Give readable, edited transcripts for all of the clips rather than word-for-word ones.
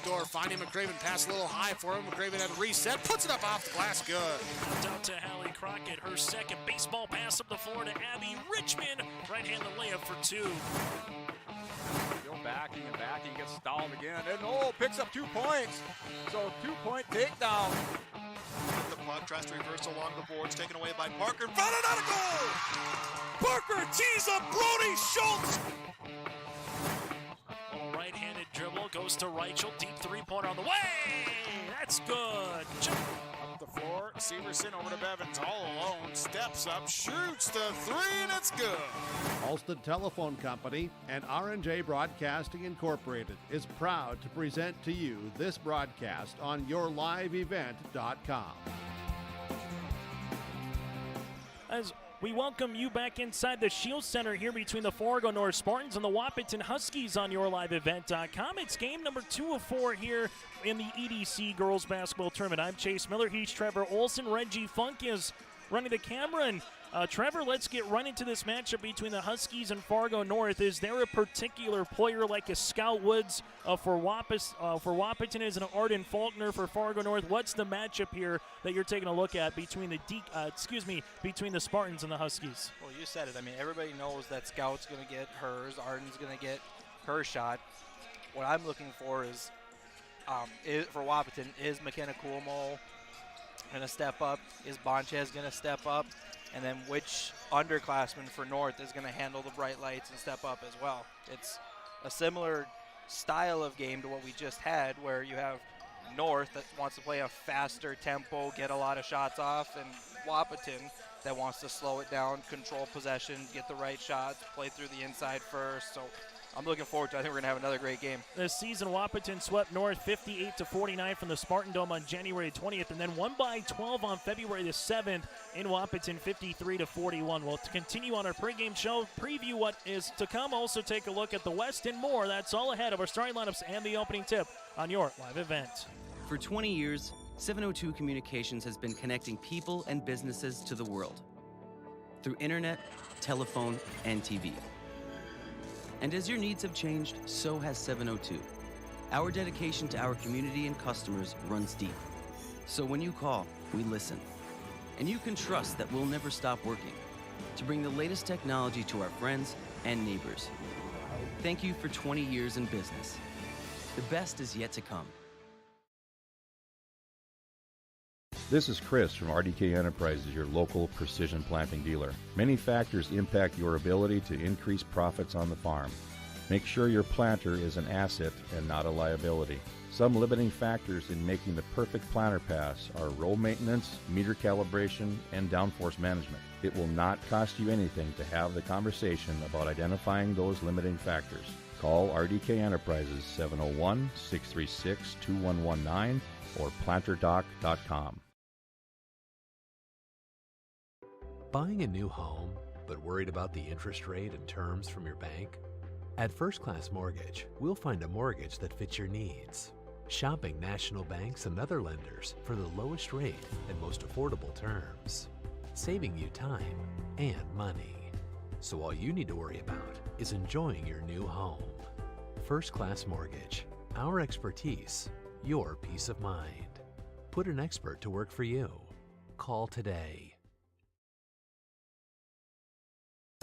backdoor, finding McCraven, pass a little high for him. McCraven had a reset, puts it up off the glass, good. Out to Hallie Crockett, her second baseball pass up the floor to Abby Richmond. Right-handed layup for two. Still backing and backing, gets stalled again, and picks up 2 points. So 2-point takedown. The puck tries to reverse along the boards, taken away by Parker, and front out of goal! Parker tees up Brody Schultz! Little right-handed dribble, goes to Reichel, deep three-pointer on the way! That's good! Up the floor, Severson over to Bevins, all alone, steps up, shoots the three, and it's good! Alston Telephone Company and R&J Broadcasting Incorporated is proud to present to you this broadcast on yourliveevent.com. As we welcome you back inside the Shield Center here between the Fargo North Spartans and the Wahpeton Huskies on yourliveevent.com. It's game number 2 of 4 here in the EDC Girls Basketball Tournament. I'm Chase Miller. He's Trevor Olson. Reggie Funk is running the camera. And Trevor, let's get right into this matchup between the Huskies and Fargo North. Is there a particular player like a Scout Woods for Wahpeton is an Arden Faulkner for Fargo North? What's the matchup here that you're taking a look at between between the Spartans and the Huskies? Well, you said it. I mean, everybody knows that Scout's going to get hers, Arden's going to get her shot. What I'm looking for is for Wahpeton, is McKenna Cuomo going to step up? Is Bonchez going to step up? And then which underclassman for North is going to handle the bright lights and step up as well? It's a similar style of game to what we just had, where you have North that wants to play a faster tempo, get a lot of shots off, and Wahpeton that wants to slow it down, control possession, get the right shots, play through the inside first. So I'm looking forward to it. I think we're going to have another great game. This season, Wahpeton swept North 58-49 from the Spartan Dome on January 20th, and then won by 12 on February the 7th in Wahpeton, 53-41. We'll continue on our pregame show, preview what is to come, also take a look at the West and more. That's all ahead of our starting lineups and the opening tip on your live event. For 20 years, 702 Communications has been connecting people and businesses to the world through internet, telephone, and TV. And as your needs have changed, so has 702. Our dedication to our community and customers runs deep. So when you call, we listen. And you can trust that we'll never stop working to bring the latest technology to our friends and neighbors. Thank you for 20 years in business. The best is yet to come. This is Chris from RDK Enterprises, your local precision planting dealer. Many factors impact your ability to increase profits on the farm. Make sure your planter is an asset and not a liability. Some limiting factors in making the perfect planter pass are row maintenance, meter calibration, and downforce management. It will not cost you anything to have the conversation about identifying those limiting factors. Call RDK Enterprises 701-636-2119 or planterdoc.com. Buying a new home, but worried about the interest rate and terms from your bank? At First Class Mortgage, we'll find a mortgage that fits your needs. Shopping national banks and other lenders for the lowest rate and most affordable terms. Saving you time and money. So all you need to worry about is enjoying your new home. First Class Mortgage. Our expertise, your peace of mind. Put an expert to work for you. Call today.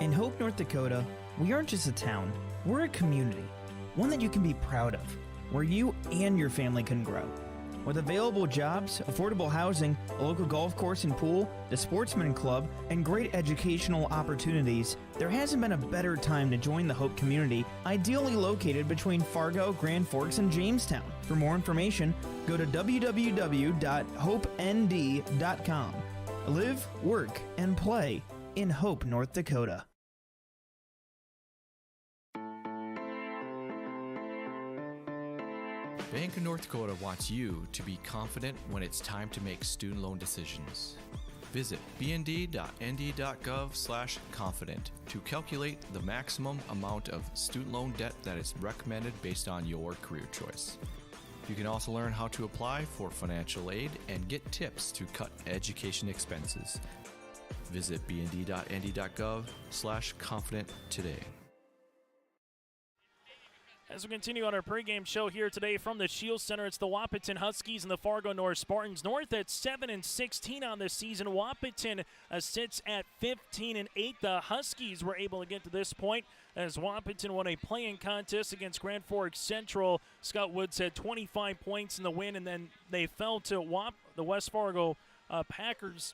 In Hope, North Dakota, we aren't just a town, we're a community, one that you can be proud of, where you and your family can grow. With available jobs, affordable housing, a local golf course and pool, the Sportsman Club, and great educational opportunities, there hasn't been a better time to join the Hope community, ideally located between Fargo, Grand Forks, and Jamestown. For more information, go to www.hopend.com. Live, work, and play in Hope, North Dakota. Bank of North Dakota wants you to be confident when it's time to make student loan decisions. Visit bnd.nd.gov/confident to calculate the maximum amount of student loan debt that is recommended based on your career choice. You can also learn how to apply for financial aid and get tips to cut education expenses. Visit bnd.nd.gov/confident today. As we continue on our pregame show here today from the Shield Center, it's the Wahpeton Huskies and the Fargo North Spartans. North at 7-16 on the season. Wahpeton sits at 15-8. The Huskies were able to get to this point as Wahpeton won a play-in contest against Grand Forks Central. Scott Woods had 25 points in the win, and then they fell to the West Fargo Packers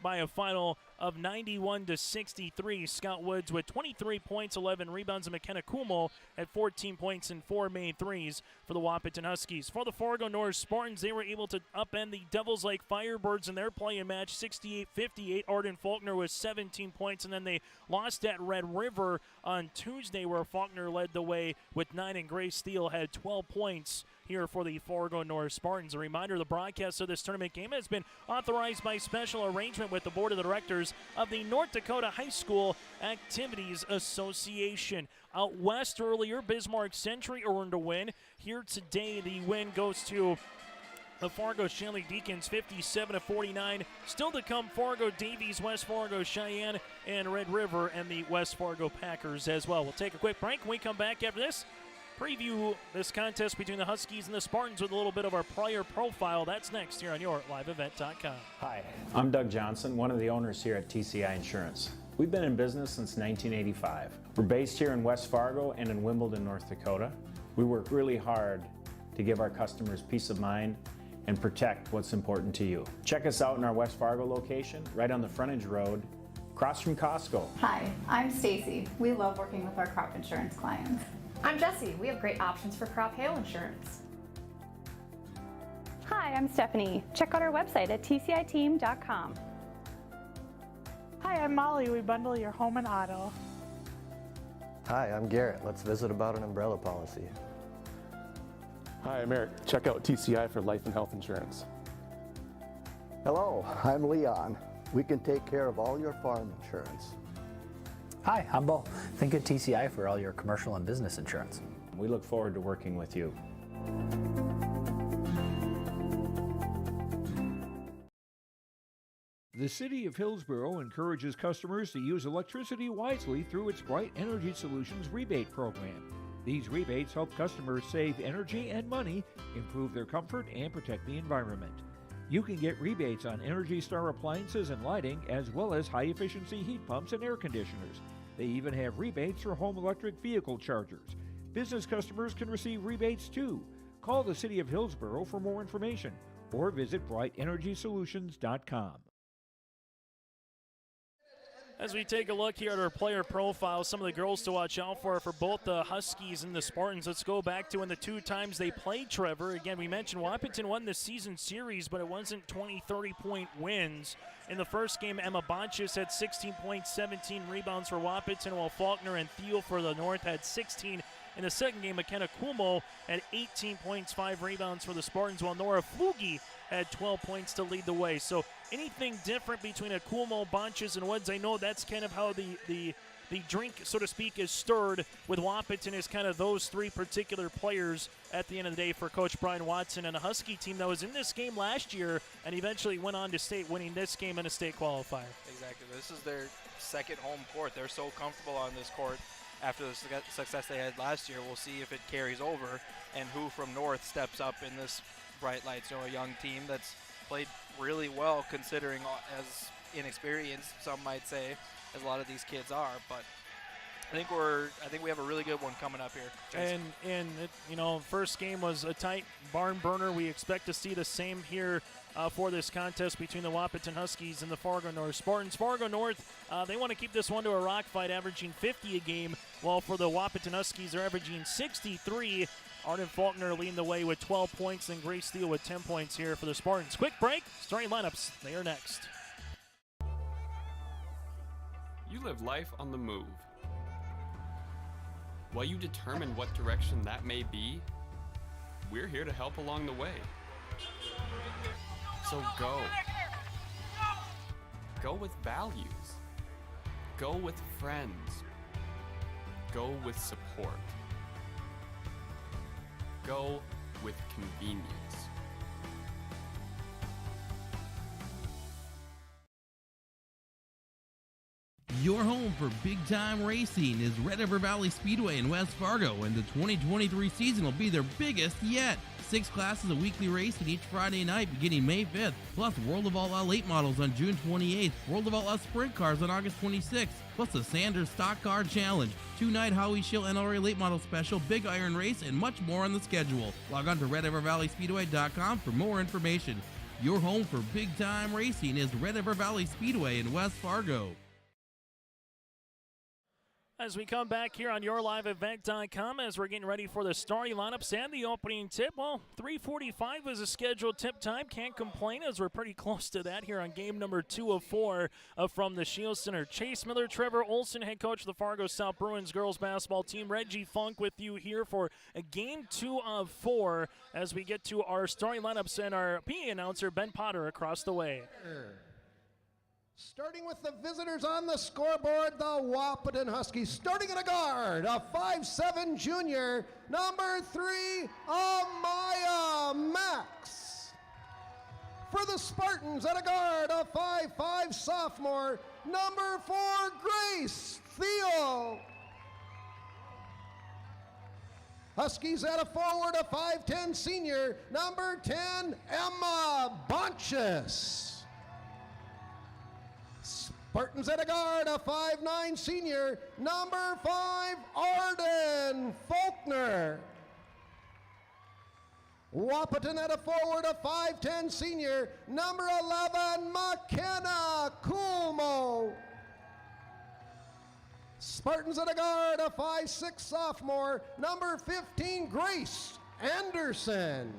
by a final of 91-63. Scott Woods with 23 points, 11 rebounds, and McKenna Kumel at 14 points and 4 made threes for the Wahpeton Huskies. For the Fargo North Spartans, they were able to upend the Devils Lake Firebirds in their play-in match, 68-58. Arden Faulkner with 17 points, and then they lost at Red River on Tuesday, where Faulkner led the way with 9, and Grace Steele had 12 points here for the Fargo North Spartans. A reminder, the broadcast of this tournament game has been authorized by special arrangement with the Board of Directors of the North Dakota High School Activities Association. Out west earlier, Bismarck Century earned a win. Here today, the win goes to the Fargo Shanley Deacons, 57-49. Still to come, Fargo Davies, West Fargo Cheyenne, and Red River, and the West Fargo Packers as well. We'll take a quick break. When we come back after this, preview this contest between the Huskies and the Spartans with a little bit of our player profile. That's next here on your liveevent.com. Hi, I'm Doug Johnson, one of the owners here at TCI Insurance. We've been in business since 1985. We're based here in West Fargo and in Wimbledon, North Dakota. We work really hard to give our customers peace of mind and protect what's important to you. Check us out in our West Fargo location, right on the frontage road, across from Costco. Hi, I'm Stacy. We love working with our crop insurance clients. I'm Jessie. We have great options for crop hail insurance. Hi, I'm Stephanie. Check out our website at tciteam.com. Hi, I'm Molly. We bundle your home and auto. Hi, I'm Garrett. Let's visit about an umbrella policy. Hi, I'm Eric. Check out TCI for life and health insurance. Hello, I'm Leon. We can take care of all your farm insurance. Hi, I'm Bo. Think of TCI for all your commercial and business insurance. We look forward to working with you. The City of Hillsborough encourages customers to use electricity wisely through its Bright Energy Solutions rebate program. These rebates help customers save energy and money, improve their comfort, and protect the environment. You can get rebates on Energy Star appliances and lighting, as well as high-efficiency heat pumps and air conditioners. They even have rebates for home electric vehicle chargers. Business customers can receive rebates too. Call the City of Hillsborough for more information or visit brightenergysolutions.com. As we take a look here at our player profile, some of the girls to watch out for both the Huskies and the Spartans. Let's go back to when the two times they played Trevor. Again, we mentioned Wahpeton won the season series, but it wasn't 20, 30-point wins. In the first game, Emma Bonchis had 16 points, 17 rebounds for Wahpeton, while Faulkner and Thiel for the North had 16. In the second game, McKenna Kumel had 18 points, 5 rebounds for the Spartans, while Nora Flugie had 12 points to lead the way. So anything different between a Kumel, Bonchis, and Woods? I know that's kind of how the drink, so to speak, is stirred with Wahpeton, is kind of those three particular players at the end of the day for Coach Brian Watson and a Husky team that was in this game last year and eventually went on to state, winning this game in a state qualifier. Exactly. This is their second home court. They're so comfortable on this court after the success they had last year. We'll see if it carries over and who from North steps up in this Bright Lights, a young team that's played really well considering as inexperienced, some might say, as a lot of these kids are. But I think we have a really good one coming up here, Jason. And first game was a tight barn burner. We expect to see the same here for this contest between the Wahpeton Huskies and the Fargo North Spartans. Fargo North, they want to keep this one to a rock fight, averaging 50 a game, while for the Wahpeton Huskies, they're averaging 63. Arden Faulkner leading the way with 12 points, and Grace Steele with 10 points here for the Spartans. Quick break, starting lineups, they are next. You live life on the move. While you determine what direction that may be, we're here to help along the way. So go. Go with values. Go with friends. Go with support. Go with convenience. Your home for big-time racing is Red River Valley Speedway in West Fargo, and the 2023 season will be their biggest yet. 6 classes a weekly racing each Friday night beginning May 5th, plus World of All-Out late models on June 28th, World of All-Out sprint cars on August 26th, plus the Sanders Stock Car Challenge, 2-night Howie Schill NRA late model special, Big Iron Race, and much more on the schedule. Log on to RedRiverValleySpeedway.com for more information. Your home for big-time racing is Red River Valley Speedway in West Fargo. As we come back here on YourLiveEvent.com, as we're getting ready for the starting lineups and the opening tip. Well, 3:45 is a scheduled tip time. Can't complain as we're pretty close to that here on game number 2 of 4 from the Shield Center. Chase Miller, Trevor Olson, head coach of the Fargo South Bruins girls basketball team. Reggie Funk with you here for a game 2 of 4 as we get to our starting lineups and our PA announcer, Ben Potter, across the way. Starting with the visitors on the scoreboard, the Wahpeton Huskies. Starting at a guard, a 5'7" junior, number 3, Amaya Max. For the Spartans at a guard, a 5'5" sophomore, number 4, Grace Thiel. Huskies at a forward, a 5'10" senior, number 10, Emma Bonchus. Spartans at a guard, a 5'9" senior, number 5, Arden Faulkner. Wahpeton at a forward, a 5'10" senior, number 11, McKenna Coolmo. Spartans at a guard, a 5'6" sophomore, number 15, Grace Anderson.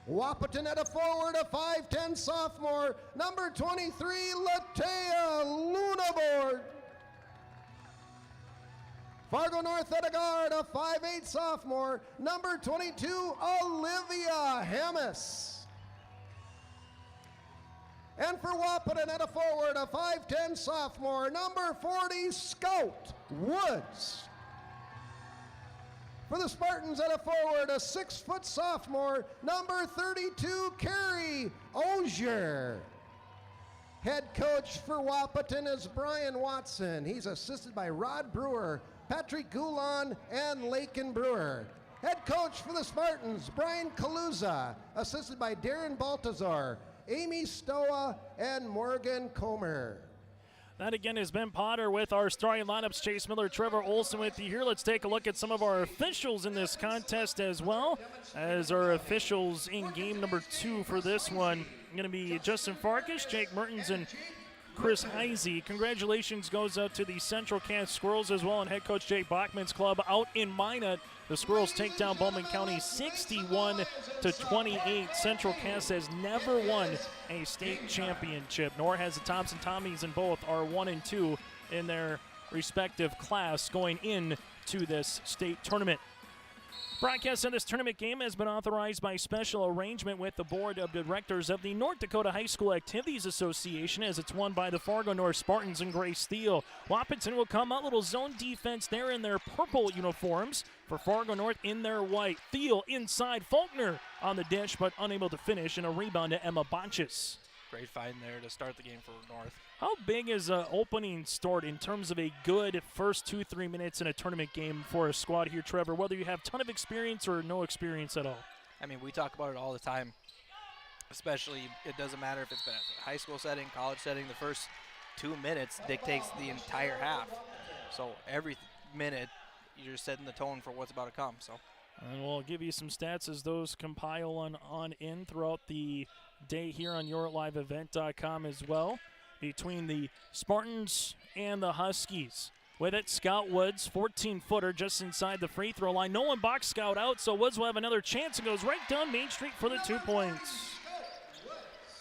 Wahpeton at a forward, a 5'10" sophomore, number 23, Latea Lunabord. Fargo North at a guard, a 5'8" sophomore, number 22, Olivia Hammis. And for Wahpeton at a forward, a 5'10" sophomore, number 40, Scout Woods. For the Spartans at a forward, a 6-foot sophomore, number 32, Carrie Ozier. Head coach for Wahpeton is Brian Watson. He's assisted by Rod Brewer, Patrick Goulon, and Lakin Brewer. Head coach for the Spartans, Brian Kaluza, assisted by Darren Baltazar, Amy Stoa, and Morgan Comer. That again is Ben Potter with our starting lineups. Chase Miller, Trevor Olson with you here. Let's take a look at some of our officials in this contest as well. As our officials in game number 2 for this one, going to be Justin Farkas, Jake Mertens, and Chris Heisey. Congratulations goes out to the Central Cass Squirrels as well, and head coach Jake Bachman's club out in Minot. The Squirrels take down Bowman County 61-28. Central Cass has never won a state championship, nor has the Thompson Tommies, and both are 1-2 in their respective class going into this state tournament. Broadcast of this tournament game has been authorized by special arrangement with the Board of Directors of the North Dakota High School Activities Association, as it's won by the Fargo North Spartans and Grace Thiel. Wahpeton will come out, little zone defense there in their purple uniforms. For Fargo North in their white. Thiel inside, Faulkner on the dish, but unable to finish, and a rebound to Emma Bonchus. Great find there to start the game for North. How big is an opening start in terms of a good first 2-3 minutes in a tournament game for a squad here, Trevor, whether you have a ton of experience or no experience at all? I mean, we talk about it all the time, especially it doesn't matter if it's been a high school setting, college setting, the first 2 minutes dictates the entire half. So every minute you're setting the tone for what's about to come. So, and we'll give you some stats as those compile on in throughout the day here on YourLiveEvent.com as well. Between the Spartans and the Huskies. With it, Scout Woods, 14-footer just inside the free throw line. No one box Scout out, so Woods will have another chance and goes right down Main Street for the 2 points.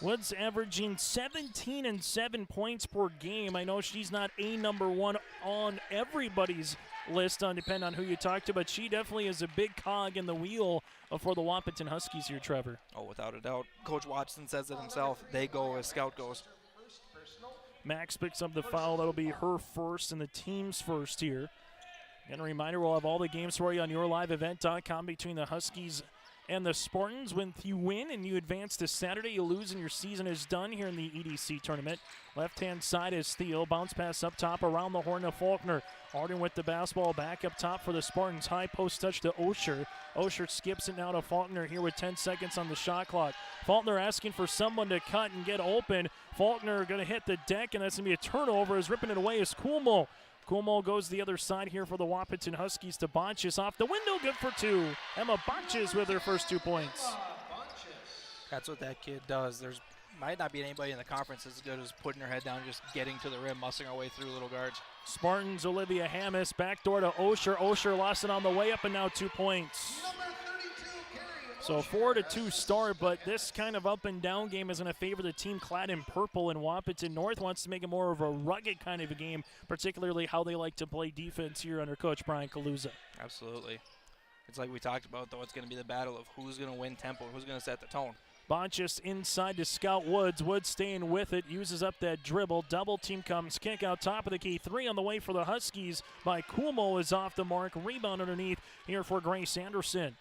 Woods averaging 17 and 7 points per game. I know she's not a number 1 on everybody's list, depending on who you talk to, but she definitely is a big cog in the wheel for the Wahpeton Huskies here, Trevor. Oh, without a doubt. Coach Watson says it himself. They go as Scout goes. Max picks up the foul. That'll be her first and the team's first here. And a reminder, we'll have all the games for you on YourLiveEvent.com between the Huskies and the Spartans. When you win and you advance to Saturday, you lose and your season is done here in the EDC tournament. Left-hand side is Thiel. Bounce pass up top around the horn to Faulkner. Arden with the basketball back up top for the Spartans. High post touch to Osher. Osher skips it now to Faulkner here with 10 seconds on the shot clock. Faulkner asking for someone to cut and get open. Faulkner going to hit the deck, and that's going to be a turnover. As ripping it away is Kuhlmo. Kuhlmo goes the other side here for the Wahpeton Huskies to Bonches off the window, good for 2. Emma Bonches with her first 2 points. That's what that kid does. There's might not be anybody in the conference as good as putting her head down, just getting to the rim, muscling her way through little guards. Spartans, Olivia Hammis, backdoor to Osher. Osher lost it on the way up, and now 2 points. So 4-2 start, but this kind of up and down game is going to favor the team clad in purple, and Wahpeton North wants to make it more of a rugged kind of a game, particularly how they like to play defense here under Coach Brian Kaluza. Absolutely. It's like we talked about, though. It's going to be the battle of who's going to win tempo, who's going to set the tone. Bonches inside to Scout Woods. Woods staying with it, uses up that dribble. Double team comes, kick out top of the key. 3 on the way for the Huskies by Kuhlmo is off the mark. Rebound underneath here for Grace Anderson.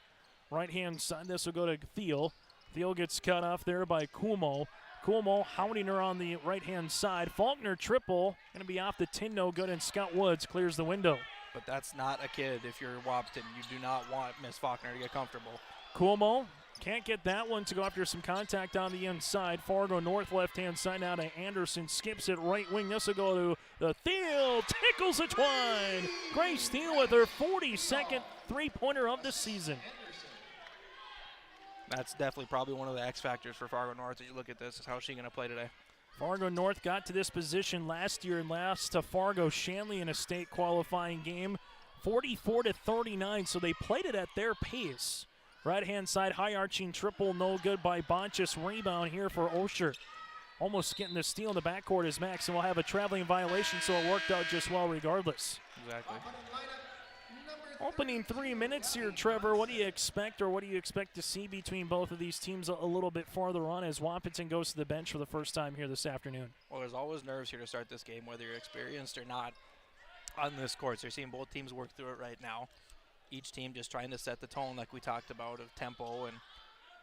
Right-hand side, this will go to Thiel. Thiel gets cut off there by Kuhlmo. Kuhlmo hounding her on the right-hand side. Faulkner triple, going to be off the tin, no good, and Scott Woods clears the window. But that's not a kid if you're Wahpeton. You do not want Miss Faulkner to get comfortable. Kuhlmo can't get that one to go after some contact on the inside. Fargo North left-hand side now to Anderson. Skips it right wing. This will go to the Thiel. Tickles the twine. Grace Thiel with her 42nd three-pointer of the season. That's definitely probably one of the X factors for Fargo North as you look at this, is how she's going to play today. Fargo North got to this position last year and lost to Fargo Shanley in a state qualifying game, 44-39, so they played it at their pace. Right-hand side, high-arching triple, no good by Bonches. Rebound here for Osher. Almost getting the steal in the backcourt is Max, and we'll have a traveling violation, so it worked out just well regardless. Exactly. Opening 3 minutes here, Trevor. What do you expect, or what do you expect to see between both of these teams a little bit farther on as Wahpeton goes to the bench for the first time here this afternoon? Well, there's always nerves here to start this game, whether you're experienced or not on this court. So you're seeing both teams work through it right now. Each team just trying to set the tone like we talked about of tempo and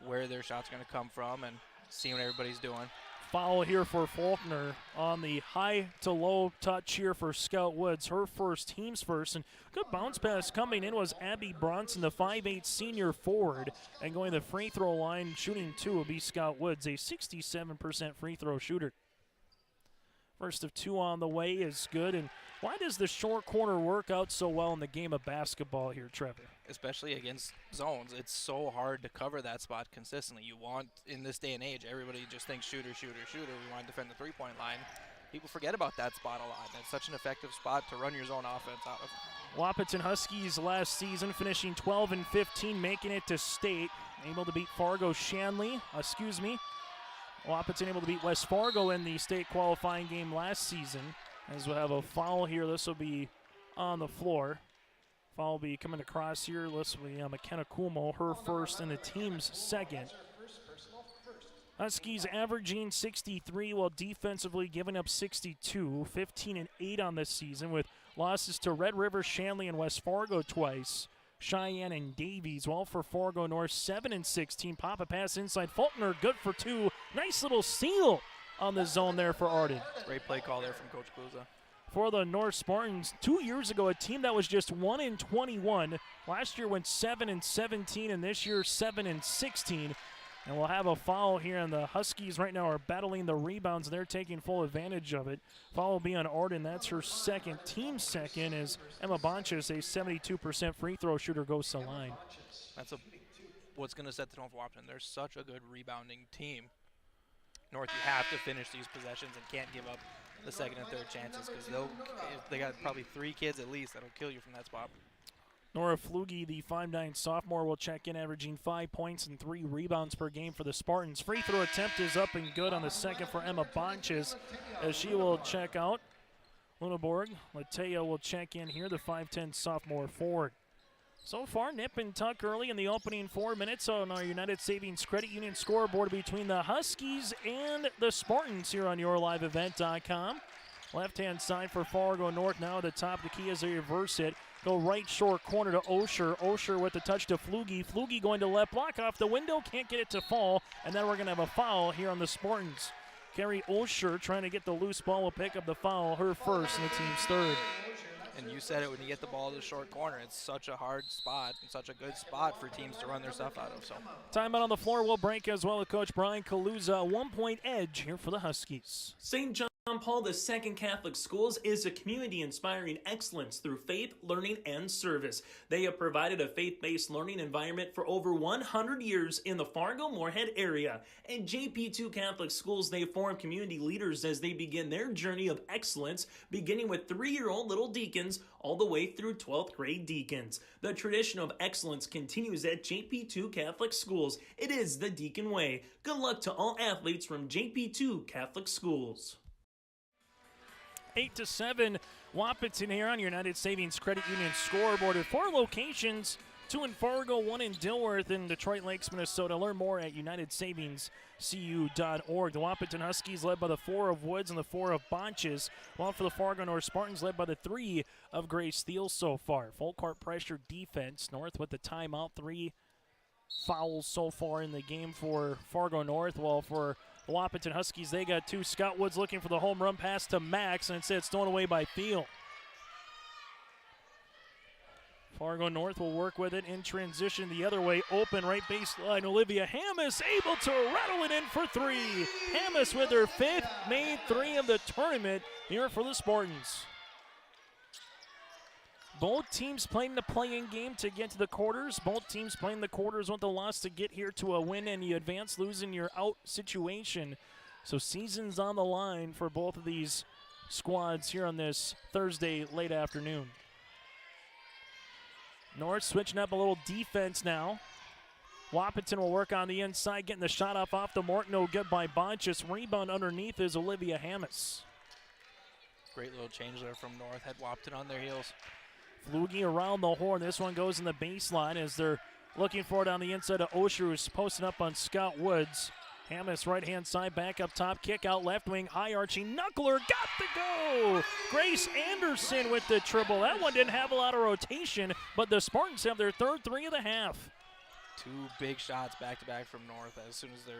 where their shots are going to come from and seeing what everybody's doing. Foul here for Faulkner on the high to low touch here for Scout Woods. Her first, team's first, and good bounce pass coming in was Abby Bronson, the 5'8 senior forward, and going to the free throw line, shooting 2 will be Scout Woods, a 67% free throw shooter. First of 2 on the way is good, and why does the short corner work out so well in the game of basketball here, Trevor? Especially against zones. It's so hard to cover that spot consistently. You want, in this day and age, everybody just thinks shooter, shooter, shooter. We want to defend the three-point line. People forget about that spot a lot. It's such an effective spot to run your zone offense out of. Wahpeton Huskies last season finishing 12-15, making it to state. Able to beat Fargo Shanley, Wahpeton able to beat West Fargo in the state qualifying game last season. As we'll have a foul here, this will be on the floor. Foul will be coming across here. This will be McKenna Kuhlmo, her first and the team's second. Huskies averaging 63 while defensively giving up 62, 15-8 on this season with losses to Red River, Shanley, and West Fargo twice. Cheyenne and Davies, while for Fargo North, 7-16. Pop a pass inside. Faulkner, good for 2. Nice little steal on the zone there for Arden. Great play call there from Coach Kluza. For the North Spartans, 2 years ago, a team that was just 1-21. Last year went 7-17, and this year 7-16. And we'll have a foul here, and the Huskies right now are battling the rebounds. They're taking full advantage of it. Foul will be on Arden. That's her second, team second, as Emma Bonches, a 72% free throw shooter, goes to line. That's what's going to set the tone for Wahpeton. They're such a good rebounding team. North, you have to finish these possessions and can't give up the second and third chances because they got probably 3 kids at least that'll kill you from that spot. Nora Flugie, the 5'9 sophomore, will check in, averaging 5 points and 3 rebounds per game for the Spartans. Free throw attempt is up and good on the second for Emma Bonches as she will check out. Luneborg, Latea will check in here, the 5'10 sophomore forward. So far, nip and tuck early in the opening 4 minutes on our United Savings Credit Union scoreboard between the Huskies and the Spartans here on YourLiveEvent.com. Left-hand side for Fargo North now at the top of the key as they reverse it. Go right short corner to Osher. Osher with the touch to Flugie. Flugie going to left block off the window. Can't get it to fall. And then we're going to have a foul here on the Spartans. Carrie Osher trying to get the loose ball will pick up the foul. Her first and the team's third. And you said it when you get the ball to the short corner. It's such a hard spot and such a good spot for teams to run their stuff out of. So timeout on the floor will break as well with Coach Brian Kaluza. 1-point edge here for the Huskies. St. John Paul II Catholic Schools is a community inspiring excellence through faith, learning, and service. They have provided a faith-based learning environment for over 100 years in the Fargo-Moorhead area. At JP2 Catholic Schools, they form community leaders as they begin their journey of excellence, beginning with 3-year-old little deacons all the way through 12th grade deacons. The tradition of excellence continues at JP2 Catholic Schools. It is the Deacon Way. Good luck to all athletes from JP2 Catholic Schools. 8-7, Wahpeton here on United Savings Credit Union scoreboard at 4 locations, 2 in Fargo, 1 in Dilworth in Detroit Lakes, Minnesota. Learn more at UnitedSavingsCU.org. The Wahpeton Huskies led by the 4 of Woods and the 4 of Bonches, while for the Fargo North Spartans led by the 3 of Grace Steele so far. Full court pressure defense. North with the timeout. 3 fouls so far in the game for Fargo North, while for the Wahpeton Huskies, they got 2. Scott Woods looking for the home run pass to Max, and instead it's thrown away by Thiel. Fargo North will work with it in transition the other way. Open right baseline. Olivia Hammis able to rattle it in for 3. Hammis with her 5th, made 3 of the tournament here for the Spartans. Both teams playing the play-in game to get to the quarters. Both teams playing the quarters with the loss to get here to a win, and you advance losing your out situation. So season's on the line for both of these squads here on this Thursday late afternoon. North switching up a little defense now. Wahpeton will work on the inside, getting the shot off the mark. No good by Bonches. Rebound underneath is Olivia Hammis. great little change there from North. Had Wahpeton on their heels. Flugie around the horn. This one goes in the baseline as they're looking for it on the inside of Osher, who's posting up on Scott Woods. Hammis right-hand side, back up top, kick out left wing, high arching knuckler, got the go! Grace Anderson with the triple. That one didn't have a lot of rotation, but the Spartans have their third three of the half. Two big shots back-to-back from North as soon as they're...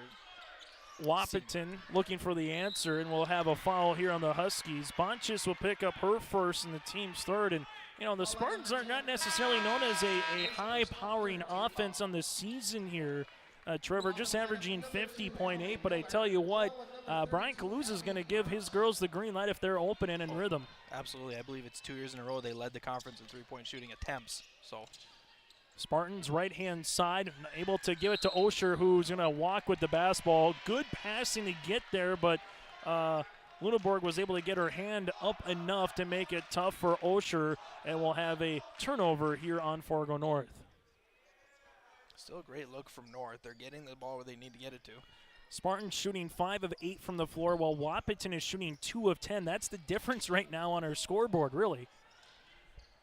Wahpeton looking for the answer, and we'll have a foul here on the Huskies. Bonches will pick up her first and the team's third, and you know, the Spartans are not necessarily known as a high-powering offense on the season here. Trevor, just averaging 50.8, but I tell you what, Brian Kaluza is going to give his girls the green light if they're open and in rhythm. Absolutely. I believe it's 2 years in a row they led the conference in three-point shooting attempts. So Spartans right-hand side, able to give it to Osher, who's going to walk with the basketball. Good passing to get there, but Lunenborg was able to get her hand up enough to make it tough for Osher, and we'll have a turnover here on Fargo North. Still a great look from North. They're getting the ball where they need to get it to. Spartans shooting 5 of 8 from the floor, while Wahpeton is shooting 2 of 10. That's the difference right now on our scoreboard, really.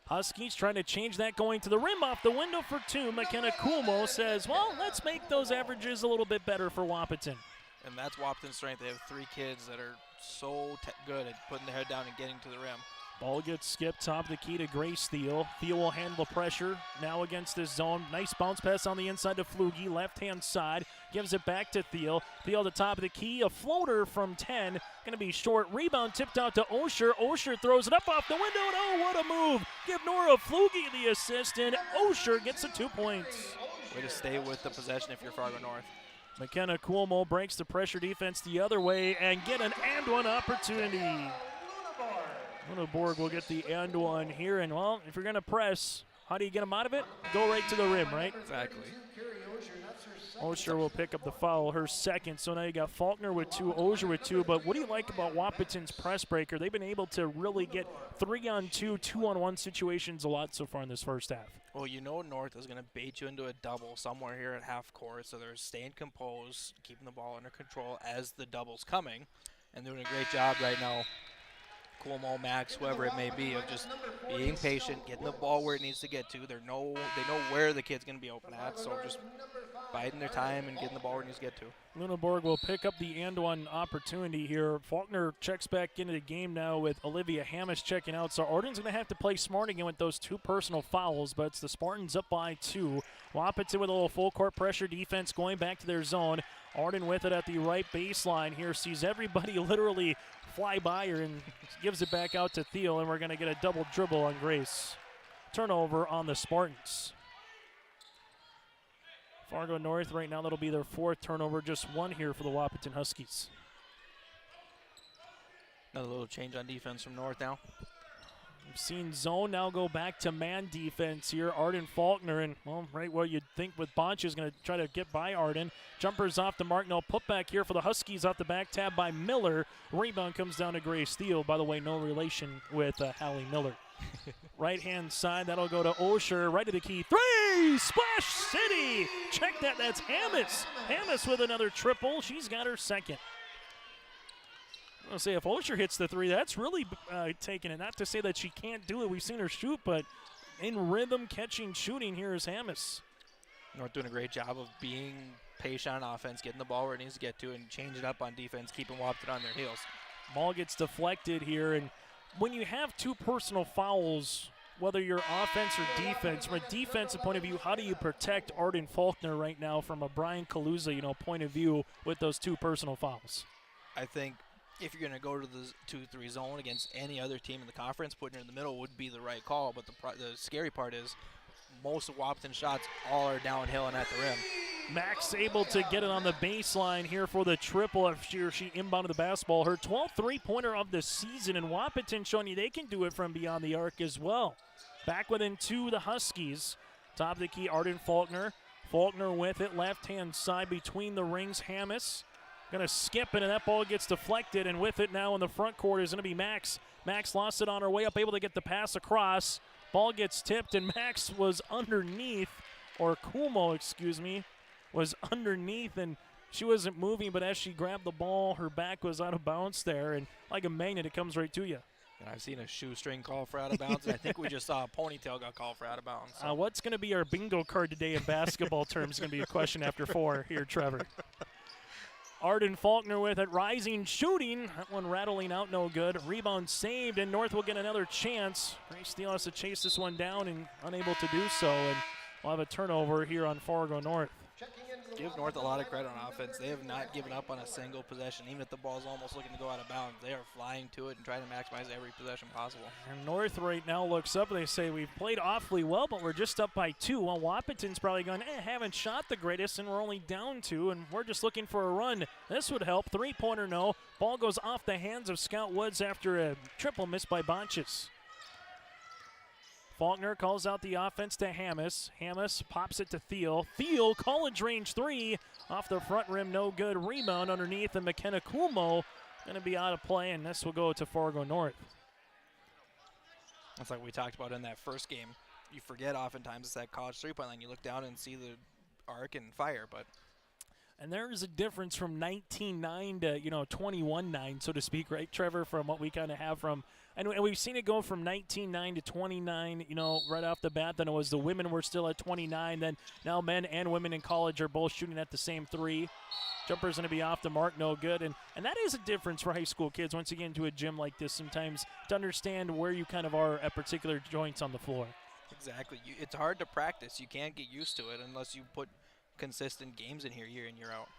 Huskies trying to change that, going to the rim off the window for 2. McKenna Coolmo says, well, let's make those averages a little bit better for Wahpeton. And that's Wahpeton's strength. They have 3 kids that are so good at putting their head down and getting to the rim. Ball gets skipped top of the key to Grace Steele. Thiel will handle the pressure now against this zone. Nice bounce pass on the inside to Flugie, left-hand side. Gives it back to Thiel. Thiel to top of the key. A floater from 10. Going to be short. Rebound tipped out to Osher. Osher throws it up off the window. And oh, what a move. Give Nora Flugie the assist, and Osher gets the 2 points. Way to stay with the possession if you're Fargo North. McKenna Cuomo breaks the pressure defense the other way and get an and-one opportunity. Lunenborg will get the and one here, and well, if you're going to press, how do you get them out of it? Go right to the rim, right? Exactly. Osher will pick up the foul, her second. So now you got Faulkner with 2, Osher with 2. But what do you like about Wahpeton's press breaker? They've been able to really get 3-on-2, 2-on-1 situations a lot so far in this first half. Well, you know North is going to bait you into a double somewhere here at half court, so they're staying composed, keeping the ball under control as the double's coming, and doing a great job right now Cuomo, Max, whoever it may be, of just being patient, getting the ball where it needs to get to. They know where the kid's going to be open at, so just biding their time and getting the ball where it needs to get to. Lunenburg will pick up the and one opportunity here. Faulkner checks back into the game now with Olivia Hammis checking out. So Arden's going to have to play smart again with those 2 personal fouls, but it's the Spartans up by 2. Wahpeton with a little full court pressure defense going back to their zone. Arden with it at the right baseline here. Sees everybody literally fly by her and gives it back out to Thiel, and we're going to get a double dribble on Grace. Turnover on the Spartans. Fargo North right now, that'll be their 4th turnover, just 1 here for the Wahpeton Huskies. Another little change on defense from North now. We've seen zone now go back to man defense here. Arden Faulkner, and, well, right what you'd think with Bonch is going to try to get by Arden. Jumpers off the mark, no putback here for the Huskies off the back tab by Miller. Rebound comes down to Grace Steele. By the way, no relation with Hallie Miller. Right-hand side, that'll go to Osher, right to the key. 3! Splash City! Check that, that's Hammis. Hammis with another triple. She's got her 2nd. I'll say if Osher hits the 3, that's really taking it. Not to say that she can't do it. We've seen her shoot, but in rhythm, catching, shooting, here is Hammis. North doing a great job of being patient on offense, getting the ball where it needs to get to, and changing it up on defense, keeping Wahpeton on their heels. Ball gets deflected here, and when you have 2 personal fouls, whether you're offense or defense, from a defensive point of view, how do you protect Arden Faulkner right now from a Brian Kaluza, point of view with those 2 personal fouls? I think if you're going to go to the 2-3 zone against any other team in the conference, putting her in the middle would be the right call. But the scary part is most of Wahpeton's shots all are downhill and at the rim. Max able to get it on the baseline here for the triple after she inbounded the basketball. Her 12th three-pointer of the season, and Wahpeton showing you they can do it from beyond the arc as well. Back within 2, the Huskies. Top of the key, Arden Faulkner. Faulkner with it, left-hand side between the rings, Hammis. Going to skip it, and that ball gets deflected, and with it now in the front court is going to be Max. Max lost it on her way up, able to get the pass across. Ball gets tipped, and Max was underneath, or Kumo, excuse me, was underneath, and she wasn't moving, but as she grabbed the ball, her back was out of bounds there, and like a magnet, it comes right to you. And I've seen a shoestring call for out of bounds, and I think we just saw a ponytail got called for out of bounds. So. What's going to be our bingo card today in basketball terms is going to be a question after 4 here, Trevor. Arden Faulkner with it, rising, shooting. That one rattling out, no good. Rebound saved, and North will get another chance. Grace Steele has to chase this one down and unable to do so, and we'll have a turnover here on Fargo North. Give North a lot of credit on offense. They have not given up on a single possession. Even if the ball's almost looking to go out of bounds, they are flying to it and trying to maximize every possession possible. And North right now looks up and they say, we've played awfully well, but we're just up by 2. Well, Wahpeton's probably going, haven't shot the greatest, and we're only down 2, and we're just looking for a run. This would help. 3-pointer, no. Ball goes off the hands of Scout Woods after a triple miss by Bonches. Faulkner calls out the offense to Hammis. Hammis pops it to Thiel. Thiel, college range 3. Off the front rim, no good. Rebound underneath, and McKenna Kumo going to be out of play, and this will go to Fargo North. That's like we talked about in that first game. You forget oftentimes it's that college three-point line. You look down and see the arc and fire, but. And there is a difference from 19-9 to, 21-9, so to speak, right, Trevor, from what we kind of have from. And we've seen it go from 19-9 to 29, right off the bat. Then it was the women were still at 29. Then now men and women in college are both shooting at the same 3. Jumper's going to be off the mark, no good. And that is a difference for high school kids once you get into a gym like this sometimes to understand where you kind of are at particular joints on the floor. Exactly. It's hard to practice. You can't get used to it unless you put consistent games in here year in, year out.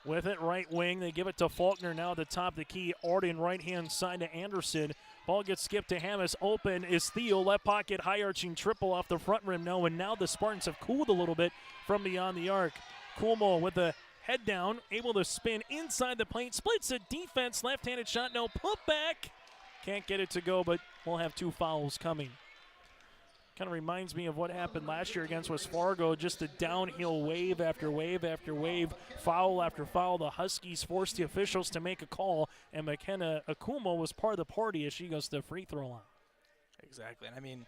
With it, right wing, they give it to Faulkner now at the top of the key. Arden right-hand side to Anderson. Ball gets skipped to Hammis. Open is Thiel. Left pocket, high-arching triple off the front rim. No, and now the Spartans have cooled a little bit from beyond the arc. Kuhlmo with the head down, able to spin inside the paint. Splits a defense, left-handed shot, no putback. Can't get it to go, but we'll have 2 fouls coming. Kind of reminds me of what happened last year against West Fargo, just a downhill wave after wave after wave, foul after foul. The Huskies forced the officials to make a call, and McKenna Akumo was part of the party as she goes to the free throw line. Exactly. And I mean,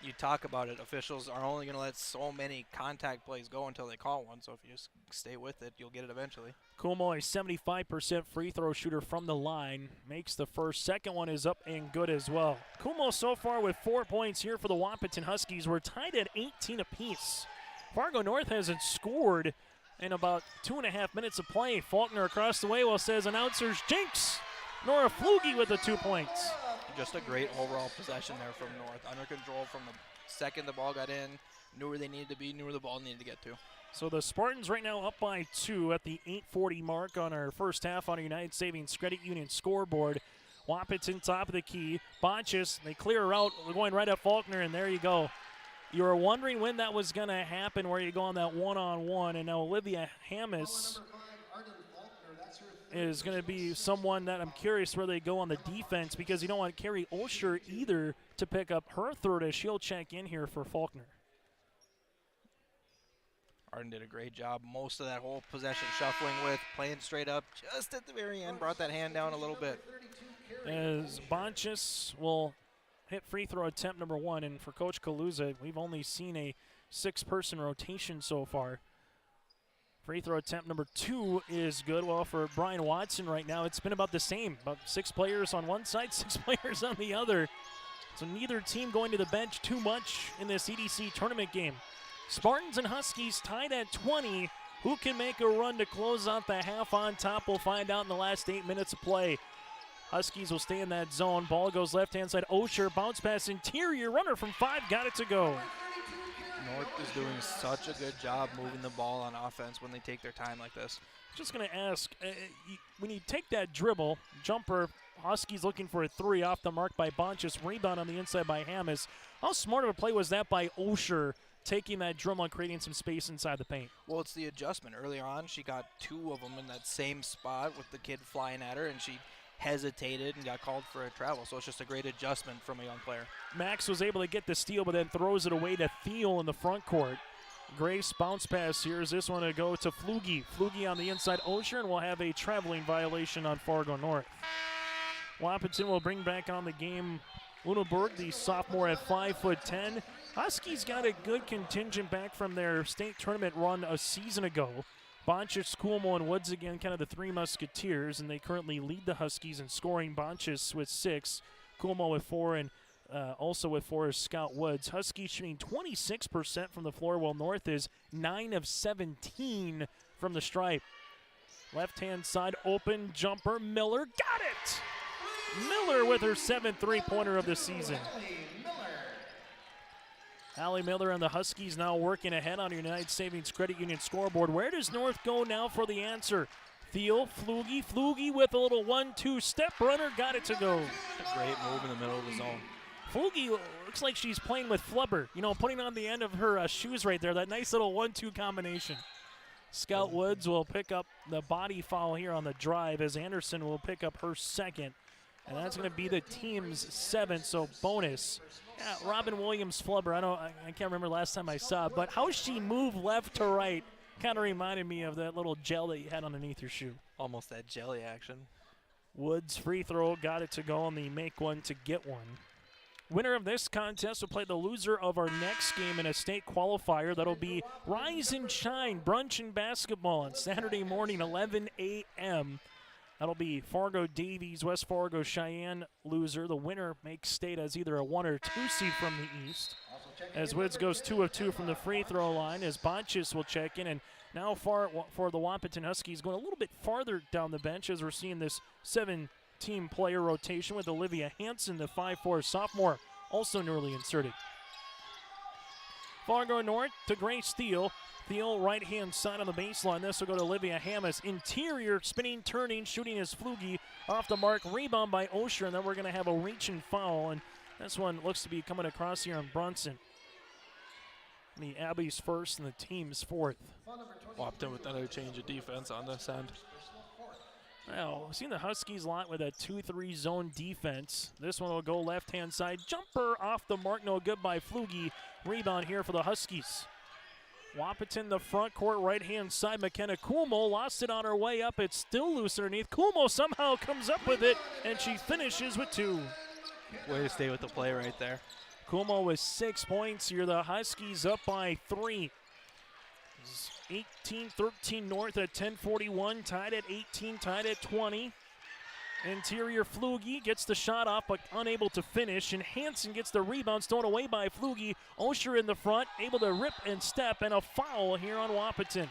you talk about it, officials are only going to let so many contact plays go until they call one. So if you just stay with it, you'll get it eventually. Kumo, a 75% free throw shooter from the line, makes the first. Second one is up and good as well. Kumo so far with 4 points here for the Wahpeton Huskies. We're tied at 18 apiece. Fargo North hasn't scored in about 2.5 minutes of play. Faulkner across the way says announcers jinx. Nora Flugie with the 2 points. Just a great overall possession there from North. Under control from the second the ball got in. Knew where they needed to be, knew where the ball needed to get to. So the Spartans right now up by 2 at the 8:40 mark on our first half on United Savings Credit Union scoreboard. Wahpeton top of the key. Bonchis, they clear her out. We're going right at Faulkner, and there you go. You were wondering when that was going to happen, where you go on that one-on-one, and now Olivia Hammis is going to be someone that I'm curious where they go on the defense, because you don't want Carrie Osher either to pick up her third as she'll check in here for Faulkner. Arden did a great job most of that whole possession, shuffling with, playing straight up. Just at the very end, brought that hand down a little bit. As Bonchis will hit free throw attempt number 1, and for Coach Kaluza, we've only seen a 6-person rotation so far. Free throw attempt number 2 is good. Well, for Brian Watson right now, it's been about the same. About 6 players on one side, 6 players on the other. So neither team going to the bench too much in this EDC tournament game. Spartans and Huskies tied at 20. Who can make a run to close out the half on top? We'll find out in the last 8 minutes of play. Huskies will stay in that zone. Ball goes left-hand side. Osher, bounce pass interior. Runner from 5, got it to go. North is doing such a good job moving the ball on offense when they take their time like this. Just going to ask, when you take that dribble, jumper, Huskies looking for a 3 off the mark by Bonchis. Rebound on the inside by Hammis. How smart of a play was that by Osher, taking that dribble and creating some space inside the paint? Well, it's the adjustment. Earlier on, she got 2 of them in that same spot with the kid flying at her, and she hesitated and got called for a travel. So it's just a great adjustment from a young player. Max was able to get the steal, but then throws it away to Thiel in the front court. Grace bounce pass here. Is this one to go to Flugie? Flugie on the inside. Osher, and we'll have a traveling violation on Fargo North. Wahpeton will bring back on the game Lunenburg, the sophomore at 5'10". Huskies got a good contingent back from their state tournament run a season ago. Bonchis, Kuhlmo, and Woods again, kind of the 3 musketeers, and they currently lead the Huskies in scoring. Bonchis with 6, Kuhlmo with 4, and also with 4 is Scott Woods. Huskies shooting 26% from the floor, while North is 9 of 17 from the stripe. Left-hand side open jumper. Miller got it! Miller with her 7th three-pointer of the season. Allie Miller and the Huskies now working ahead on your United Savings Credit Union scoreboard. Where does North go now for the answer? Thiel, Flugie with a little 1-2 step runner, got it to go. A great move in the middle of the zone. Flugie looks like she's playing with flubber, putting on the end of her shoes right there, that nice little 1-2 combination. Scout Woods will pick up the body foul here on the drive as Anderson will pick up her 2nd. And that's going to be the team's 7th, so bonus. Yeah, Robin Williams flubber, I can't remember last time I saw it, but how she moved left to right kind of reminded me of that little gel that you had underneath your shoe. Almost that jelly action. Woods free throw, got it to go on the make one to get one. Winner of this contest will play the loser of our next game in a state qualifier. That'll be Rise and Shine Brunch and Basketball on Saturday morning, 11 a.m. That'll be Fargo Davies, West Fargo Cheyenne loser. The winner makes state as either a 1 or 2 seed from the East. As Woods goes 2 of 2 from the free throw line, as Bonchis will check in. And now for the Wahpeton Huskies going a little bit farther down the bench as we're seeing this 7-team player rotation with Olivia Hansen, the 5'4 sophomore, also newly inserted. Fargo North to Grace Thiel. Thiel right-hand side on the baseline. This will go to Olivia Hammis. Interior, spinning, turning, shooting is Flugie. Off the mark, rebound by Osher, and then we're going to have a reach and foul. And this one looks to be coming across here on Brunson. The Abbeys first and the team's 4th. Wahpeton with another change of defense on this end. Well, we've seen the Huskies a lot with a 2-3 zone defense. This one will go left-hand side. Jumper off the mark, no good by Flugie. Rebound here for the Huskies. Wahpeton, the front court, right-hand side. McKenna Kuhlmo lost it on her way up. It's still loose underneath. Kuhlmo somehow comes up with it, and she finishes with 2. Way to stay with the play right there. Kumo with 6 points here. The Huskies up by 3. 18-13 North at 10:41, tied at 18, tied at 20. Interior Flugie gets the shot off but unable to finish, and Hansen gets the rebound stolen away by Flugie. Osher in the front, able to rip and step, and a foul here on Wahpeton.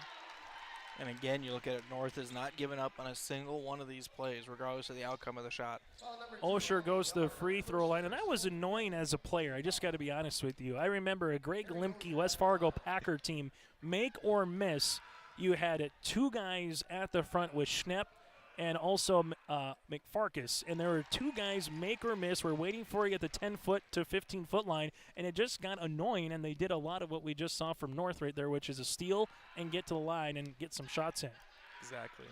And again, you look at it, North is not giving up on a single one of these plays, regardless of the outcome of the shot. Osher goes to the free throw line, and that was annoying as a player. I just got to be honest with you. I remember a Greg Limke West Fargo Packer team, make or miss. You had 2 guys at the front with Schnepp and also McFarkas, and there were 2 guys make or miss. We're waiting for you at the 10-foot to 15-foot line, and it just got annoying, and they did a lot of what we just saw from North right there, which is a steal and get to the line and get some shots in. Exactly.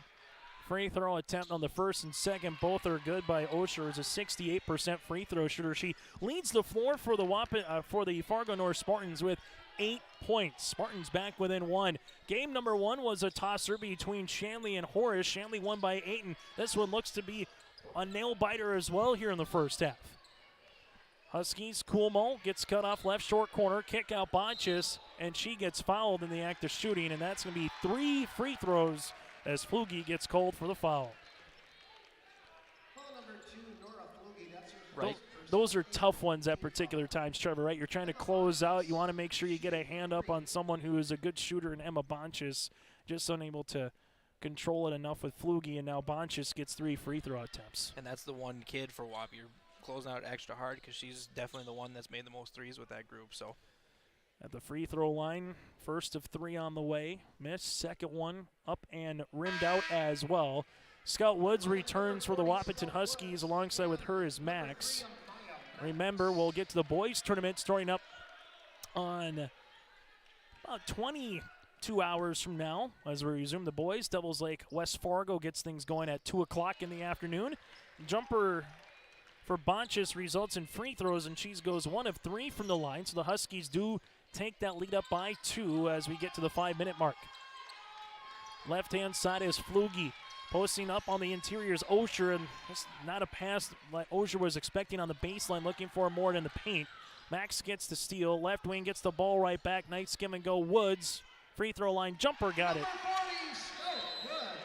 Free throw attempt on the first and second. Both are good by Osher. Is a 68% free throw shooter. She leads the floor for the Fargo North Spartans with 8 points. Spartans back within 1. Game number 1 was a tosser between Shanley and Horace. Shanley won by 8, and this one looks to be a nail-biter as well here in the first half. Huskies, Kuhlmo gets cut off left short corner, kick out Bonchis, and she gets fouled in the act of shooting, and that's going to be 3 free throws as Flugie gets called for the foul. Right. Those are tough ones at particular times, Trevor, right? You're trying to close out. You want to make sure you get a hand up on someone who is a good shooter, and Emma Bonchis just unable to control it enough with Flugie, and now Bonchis gets 3 free throw attempts. And that's the one kid for Wap. You're closing out extra hard because she's definitely the one that's made the most threes with that group. So at the free throw line, first of 3 on the way. Missed, second one up and rimmed out as well. Scout Woods returns for the Wahpeton Huskies. Alongside with her is Max. Remember, we'll get to the boys tournament starting up on about 22 hours from now as we resume the boys. Devils Lake West Fargo gets things going at 2 o'clock in the afternoon. Jumper for Bonchis results in free throws, and she goes 1 of 3 from the line. So the Huskies do take that lead up by 2 as we get to the 5-minute mark. Left-hand side is Flugie. Posting up on the interior is Osher, and it's not a pass like Osher was expecting on the baseline, looking for more in the paint. Max gets the steal. Left wing gets the ball right back. Nice skim and go. Woods. Free throw line jumper got it.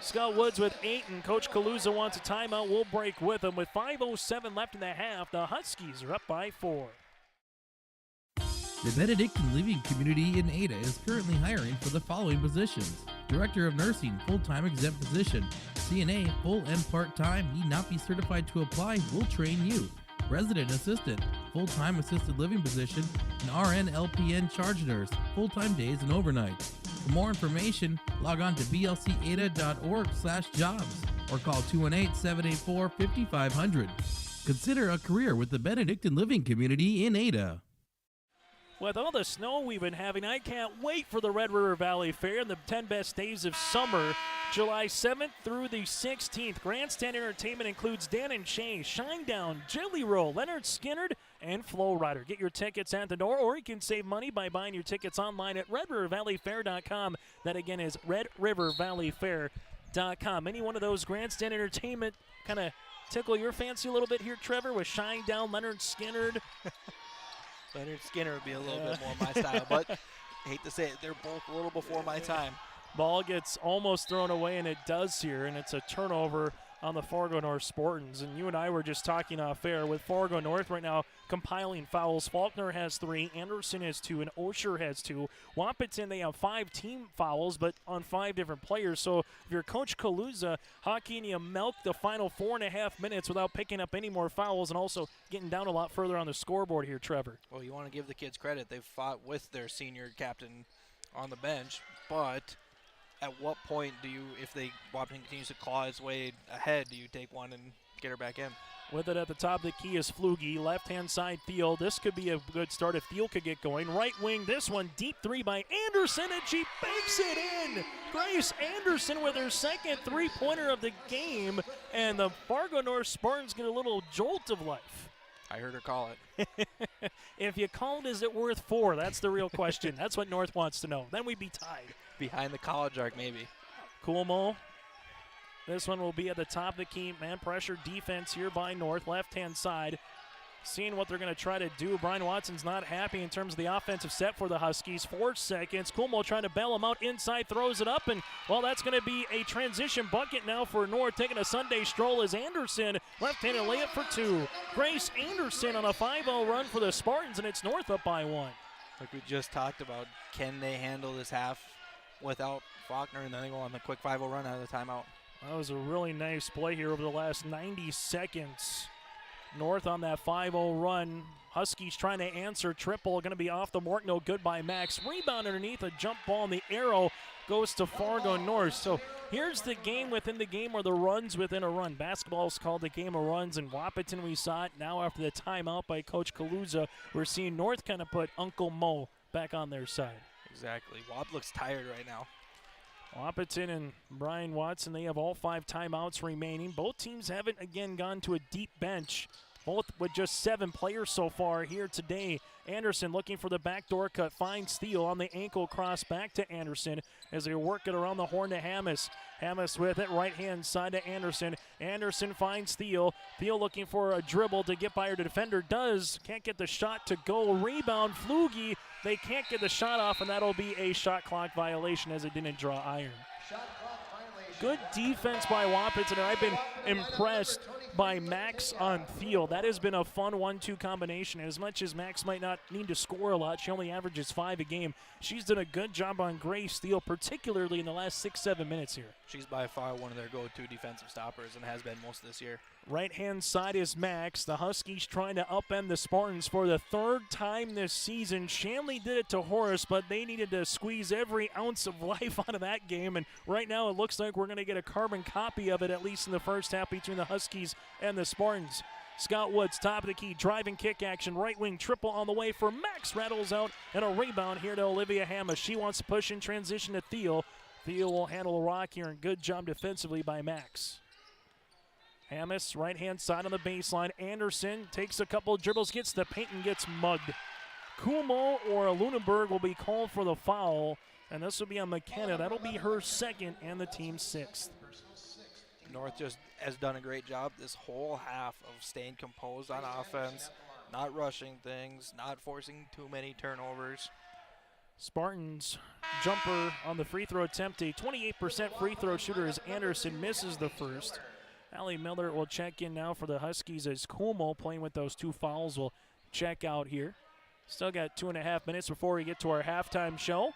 Scott Woods with 8, and Coach Kaluza wants a timeout. We'll break with him. With 5:07 left in the half, the Huskies are up by 4. The Benedictine Living Community in Ada is currently hiring for the following positions: Director of Nursing, full-time exempt position; CNA, full and part-time, need not be certified to apply, will train you; Resident Assistant, full-time assisted living position; and RN LPN charge nurse, full-time days and overnights. For more information, log on to blcada.org/jobs or call 218-784-5500. Consider a career with the Benedictine Living Community in Ada. With all the snow we've been having, I can't wait for the Red River Valley Fair and the 10 best days of summer, July 7th through the 16th. Grandstand entertainment includes Dan and Shay, Shinedown, Jelly Roll, Leonard Skinnard, and Flow Rider. Get your tickets at the door, or you can save money by buying your tickets online at redrivervalleyfair.com. That again is redrivervalleyfair.com. Any one of those grandstand entertainment kind of tickle your fancy a little bit here, Trevor, with Shinedown, Leonard Skinnard? Leonard Skinner would be a little bit more my style, but I hate to say it, they're both a little before my time. Ball gets almost thrown away, and it does here, and it's a turnover on the Fargo North Spartans. And you and I were just talking off air with Fargo North right now compiling fouls. Faulkner has 3, Anderson has 2, and Osher has 2. Wahpeton, they have 5 team fouls, but on 5 different players. So if you're Coach Kaluza, how can you milk the final 4.5 minutes without picking up any more fouls and also getting down a lot further on the scoreboard here, Trevor? Well, you want to give the kids credit. They've fought with their senior captain on the bench, but at what point do you, if Wahpeton continues to claw its way ahead, do you take one and get her back in? With it at the top of the key is Flugie. Left-hand side Thiel. This could be a good start if Thiel could get going. Right wing, this one, deep 3 by Anderson, and she banks it in. Grace Anderson with her second three-pointer of the game, and the Fargo North Spartans get a little jolt of life. I heard her call it. If you called, is it worth 4? That's the real question. That's what North wants to know. Then we'd be tied. Behind the college arc, maybe. Kuhlmo. This one will be at the top of the key. Man pressure defense here by North. Left-hand side. seeing what they're going to try to do. Brian Watson's not happy in terms of the offensive set for the Huskies. 4 seconds. Kumo trying to bail him out inside, throws it up, and, well, that's going to be a transition bucket now for North, taking a Sunday stroll as Anderson, left-handed layup for 2. Grace Anderson on a 5-0 run for the Spartans, and it's North up by 1. Like we just talked about, can they handle this half without Faulkner, and then they go on the quick 5-0 run out of the timeout. That was a really nice play here over the last 90 seconds. North on that 5-0 run. Huskies trying to answer. Triple going to be off the mark. No good by Max. Rebound underneath. A jump ball, and the arrow goes to Fargo North. So here's the game within the game, or the runs within a run. Basketball is called the game of runs. In Wahpeton, we saw it. Now after the timeout by Coach Kaluza, we're seeing North kind of put Uncle Mo back on their side. Exactly. Wap looks tired right now. Wahpeton and Brian Watson, they have all 5 timeouts remaining. Both teams haven't, again, gone to a deep bench, both with just 7 players so far here today. Anderson looking for the backdoor cut, finds Steele on the ankle cross, back to Anderson as they work it around the horn to Hammes. Hammes with it, right-hand side to Anderson. Anderson finds Steele. Steele looking for a dribble to get by her defender. Can't get the shot to go. Rebound, Flugie. They can't get the shot off, and that'll be a shot clock violation as it didn't draw iron. Good defense by Wahpeton. I've been impressed by Max on Thiel. That has been a fun 1-2 combination. As much as Max might not need to score a lot, she only averages 5 a game. She's done a good job on Grace Thiel, particularly in the last 6-7 minutes here. She's by far one of their go-to defensive stoppers and has been most of this year. Right-hand side is Max. The Huskies trying to upend the Spartans for the 3rd time this season. Shanley did it to Horace, but they needed to squeeze every ounce of life out of that game. And right now it looks like we're going to get a carbon copy of it, at least in the first half, between the Huskies and the Spartans. Scott Woods, top of the key, driving kick action, right wing triple on the way for Max, rattles out, and a rebound here to Olivia Hammes. She wants to push in transition to Thiel. Thiel will handle a rock here, and good job defensively by Max. Hammes, right-hand side on the baseline. Anderson takes a couple of dribbles, gets the paint, and gets mugged. Kumo or Lunenberg will be called for the foul, and this will be on McKenna. That'll be her 2nd and the team's 6th. North just has done a great job this whole half of staying composed on offense, not rushing things, not forcing too many turnovers. Spartans jumper on the free throw attempt. A 28% free throw shooter as Anderson misses the first. Allie Miller will check in now for the Huskies as Kumo, playing with those 2 fouls, will check out here. Still got 2.5 minutes before we get to our halftime show.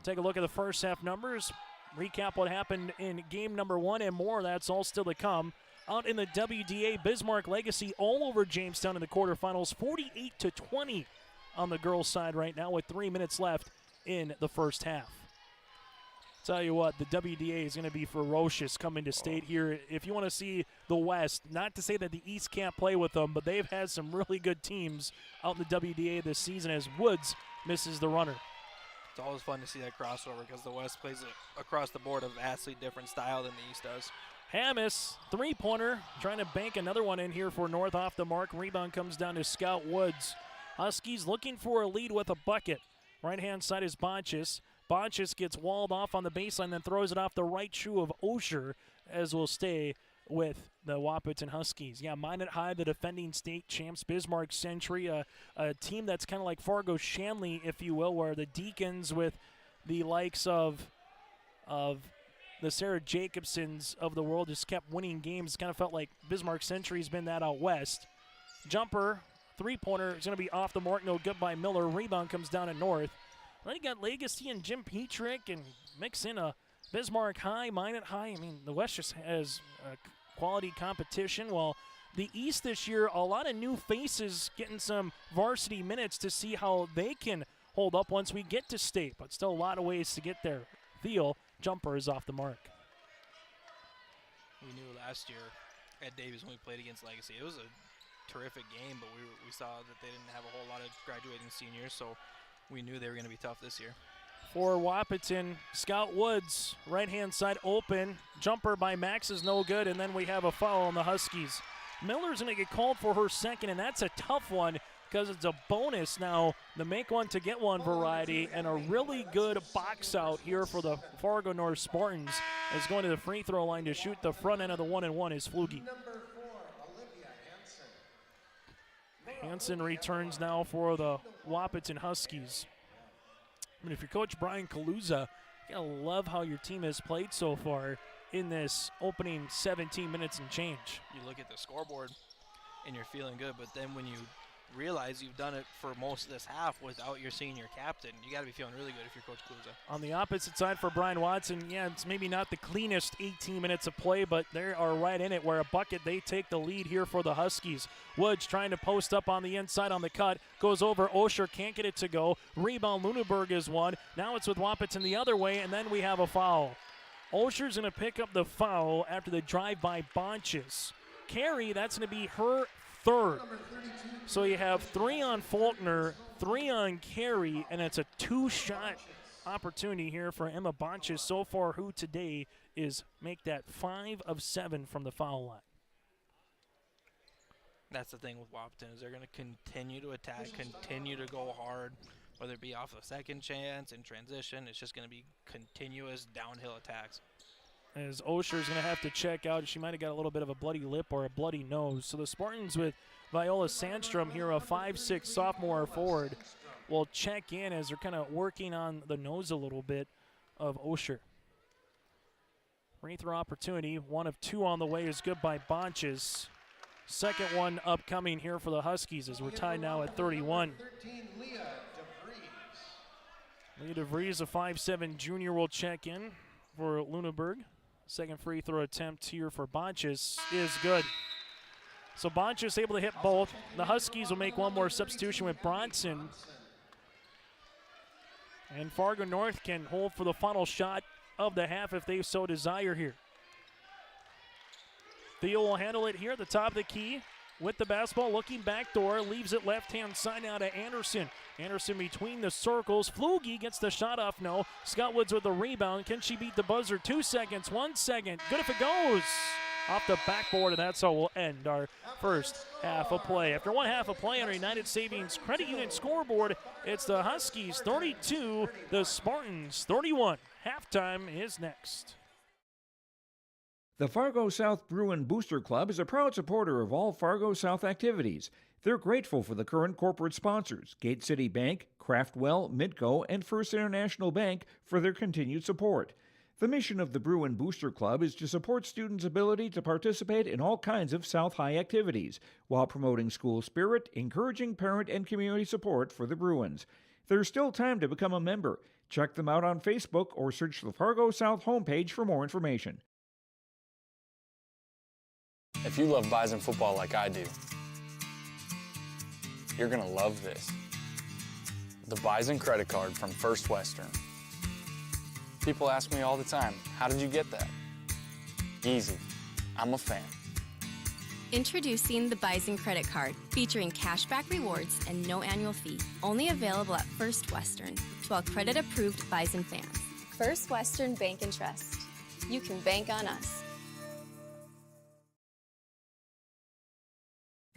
Take a look at the first half numbers. Recap what happened in game number 1 and more. That's all still to come. Out in the WDA, Bismarck Legacy all over Jamestown in the quarterfinals, 48-20 on the girls' side right now with 3 minutes left in the first half. Tell you what, the WDA is going to be ferocious coming to state here. If you want to see the West, not to say that the East can't play with them, but they've had some really good teams out in the WDA this season as Woods misses the runner. It's always fun to see that crossover because the West plays across the board a vastly different style than the East does. Hammes, 3-pointer, trying to bank another one in here for North off the mark. Rebound comes down to Scout Woods. Huskies looking for a lead with a bucket. Right-hand side is Bonchis. Bonchis gets walled off on the baseline, then throws it off the right shoe of Osher, as will stay with the Wahpeton Huskies. Yeah, Minot High, the defending state champs, Bismarck Century, a team that's kind of like Fargo Shanley, if you will, where the Deacons with the likes of the Sarah Jacobsons of the world just kept winning games. Kind of felt like Bismarck Century's been that out west. Jumper, 3-pointer, is going to be off the mark, no good by Miller. Rebound comes down at North. Then you got Legacy and Jim Petrick, and mix in a Bismarck High, Minot High. I mean, the West just has quality competition. While the East this year, a lot of new faces getting some varsity minutes to see how they can hold up once we get to state. But still a lot of ways to get there. Thiel, jumper is off the mark. We knew last year at Davies when we played against Legacy, it was a terrific game, but we saw that they didn't have a whole lot of graduating seniors, so we knew they were going to be tough this year. For Wahpeton, Scout Woods, right-hand side open. Jumper by Max is no good, and then we have a foul on the Huskies. Miller's going to get called for her 2nd, and that's a tough one because it's a bonus now, the make one to get one variety, and a really good box out here for the Fargo North Spartans is going to the free throw line to shoot the front end of the 1-and-1 is Flugie. Hansen returns now for the Wahpeton Huskies. I mean, if you're Coach Brian Kaluza, you gotta love how your team has played so far in this opening 17 minutes and change. You look at the scoreboard and you're feeling good, but then when you realize you've done it for most of this half without your senior captain, you got to be feeling really good if you're Coach Kaluza. On the opposite side for Brian Watson, yeah, it's maybe not the cleanest 18 minutes of play, but they are right in it where a bucket, they take the lead here for the Huskies. Woods trying to post up on the inside on the cut, goes over, Osher can't get it to go. Rebound, Lunenburg is one. Now it's with Wahpeton the other way, and then we have a foul. Osher's going to pick up the foul after the drive by Bonches. Carey, that's going to be her third. So you have 3 on Faulkner, 3 on Carey, and it's a 2-shot opportunity here for Emma Bonches so far, who today is make that 5 of 7 from the foul line. That's the thing with Wahpeton is they're going to continue to attack, continue to go hard, whether it be off a second chance, in transition. It's just going to be continuous downhill attacks. As Osher's going to have to check out. She might have got a little bit of a bloody lip or a bloody nose. So the Spartans with Viola Sandstrom here, a 5'6" sophomore forward, will check in as they're kind of working on the nose a little bit of Osher. Free throw opportunity, 1 of 2 on the way is good by Bonches. Second one upcoming here for the Huskies as we're tied now at 31. Leah DeVries, a 5'7" junior, will check in for Lunenburg. Second free throw attempt here for Bonches is good. So Bonches able to hit both. The Huskies will make one more substitution with Bronson. And Fargo North can hold for the final shot of the half if they so desire here. Theo will handle it here at the top of the key with the basketball, looking back door, leaves it left-hand side now to Anderson. Anderson between the circles. Flugie gets the shot off, no. Scott Woods with the rebound. Can she beat the buzzer? 2 seconds, 1 second. Good if it goes. Off the backboard, and that's how we'll end our first half of play. After one half of play on our United Savings Credit Union scoreboard, it's the Huskies 32, the Spartans 31. Halftime is next. The Fargo South Bruin Booster Club is a proud supporter of all Fargo South activities. They're grateful for the current corporate sponsors, Gate City Bank, Craftwell, Midco, and First International Bank for their continued support. The mission of the Bruin Booster Club is to support students' ability to participate in all kinds of South High activities, while promoting school spirit, encouraging parent and community support for the Bruins. There's still time to become a member. Check them out on Facebook or search the Fargo South homepage for more information. If you love Bison football like I do, you're going to love this. The Bison credit card from First Western. People ask me all the time, how did you get that? Easy. I'm a fan. Introducing the Bison credit card, featuring cashback rewards and no annual fee. Only available at First Western to all credit-approved Bison fans. First Western Bank and Trust. You can bank on us.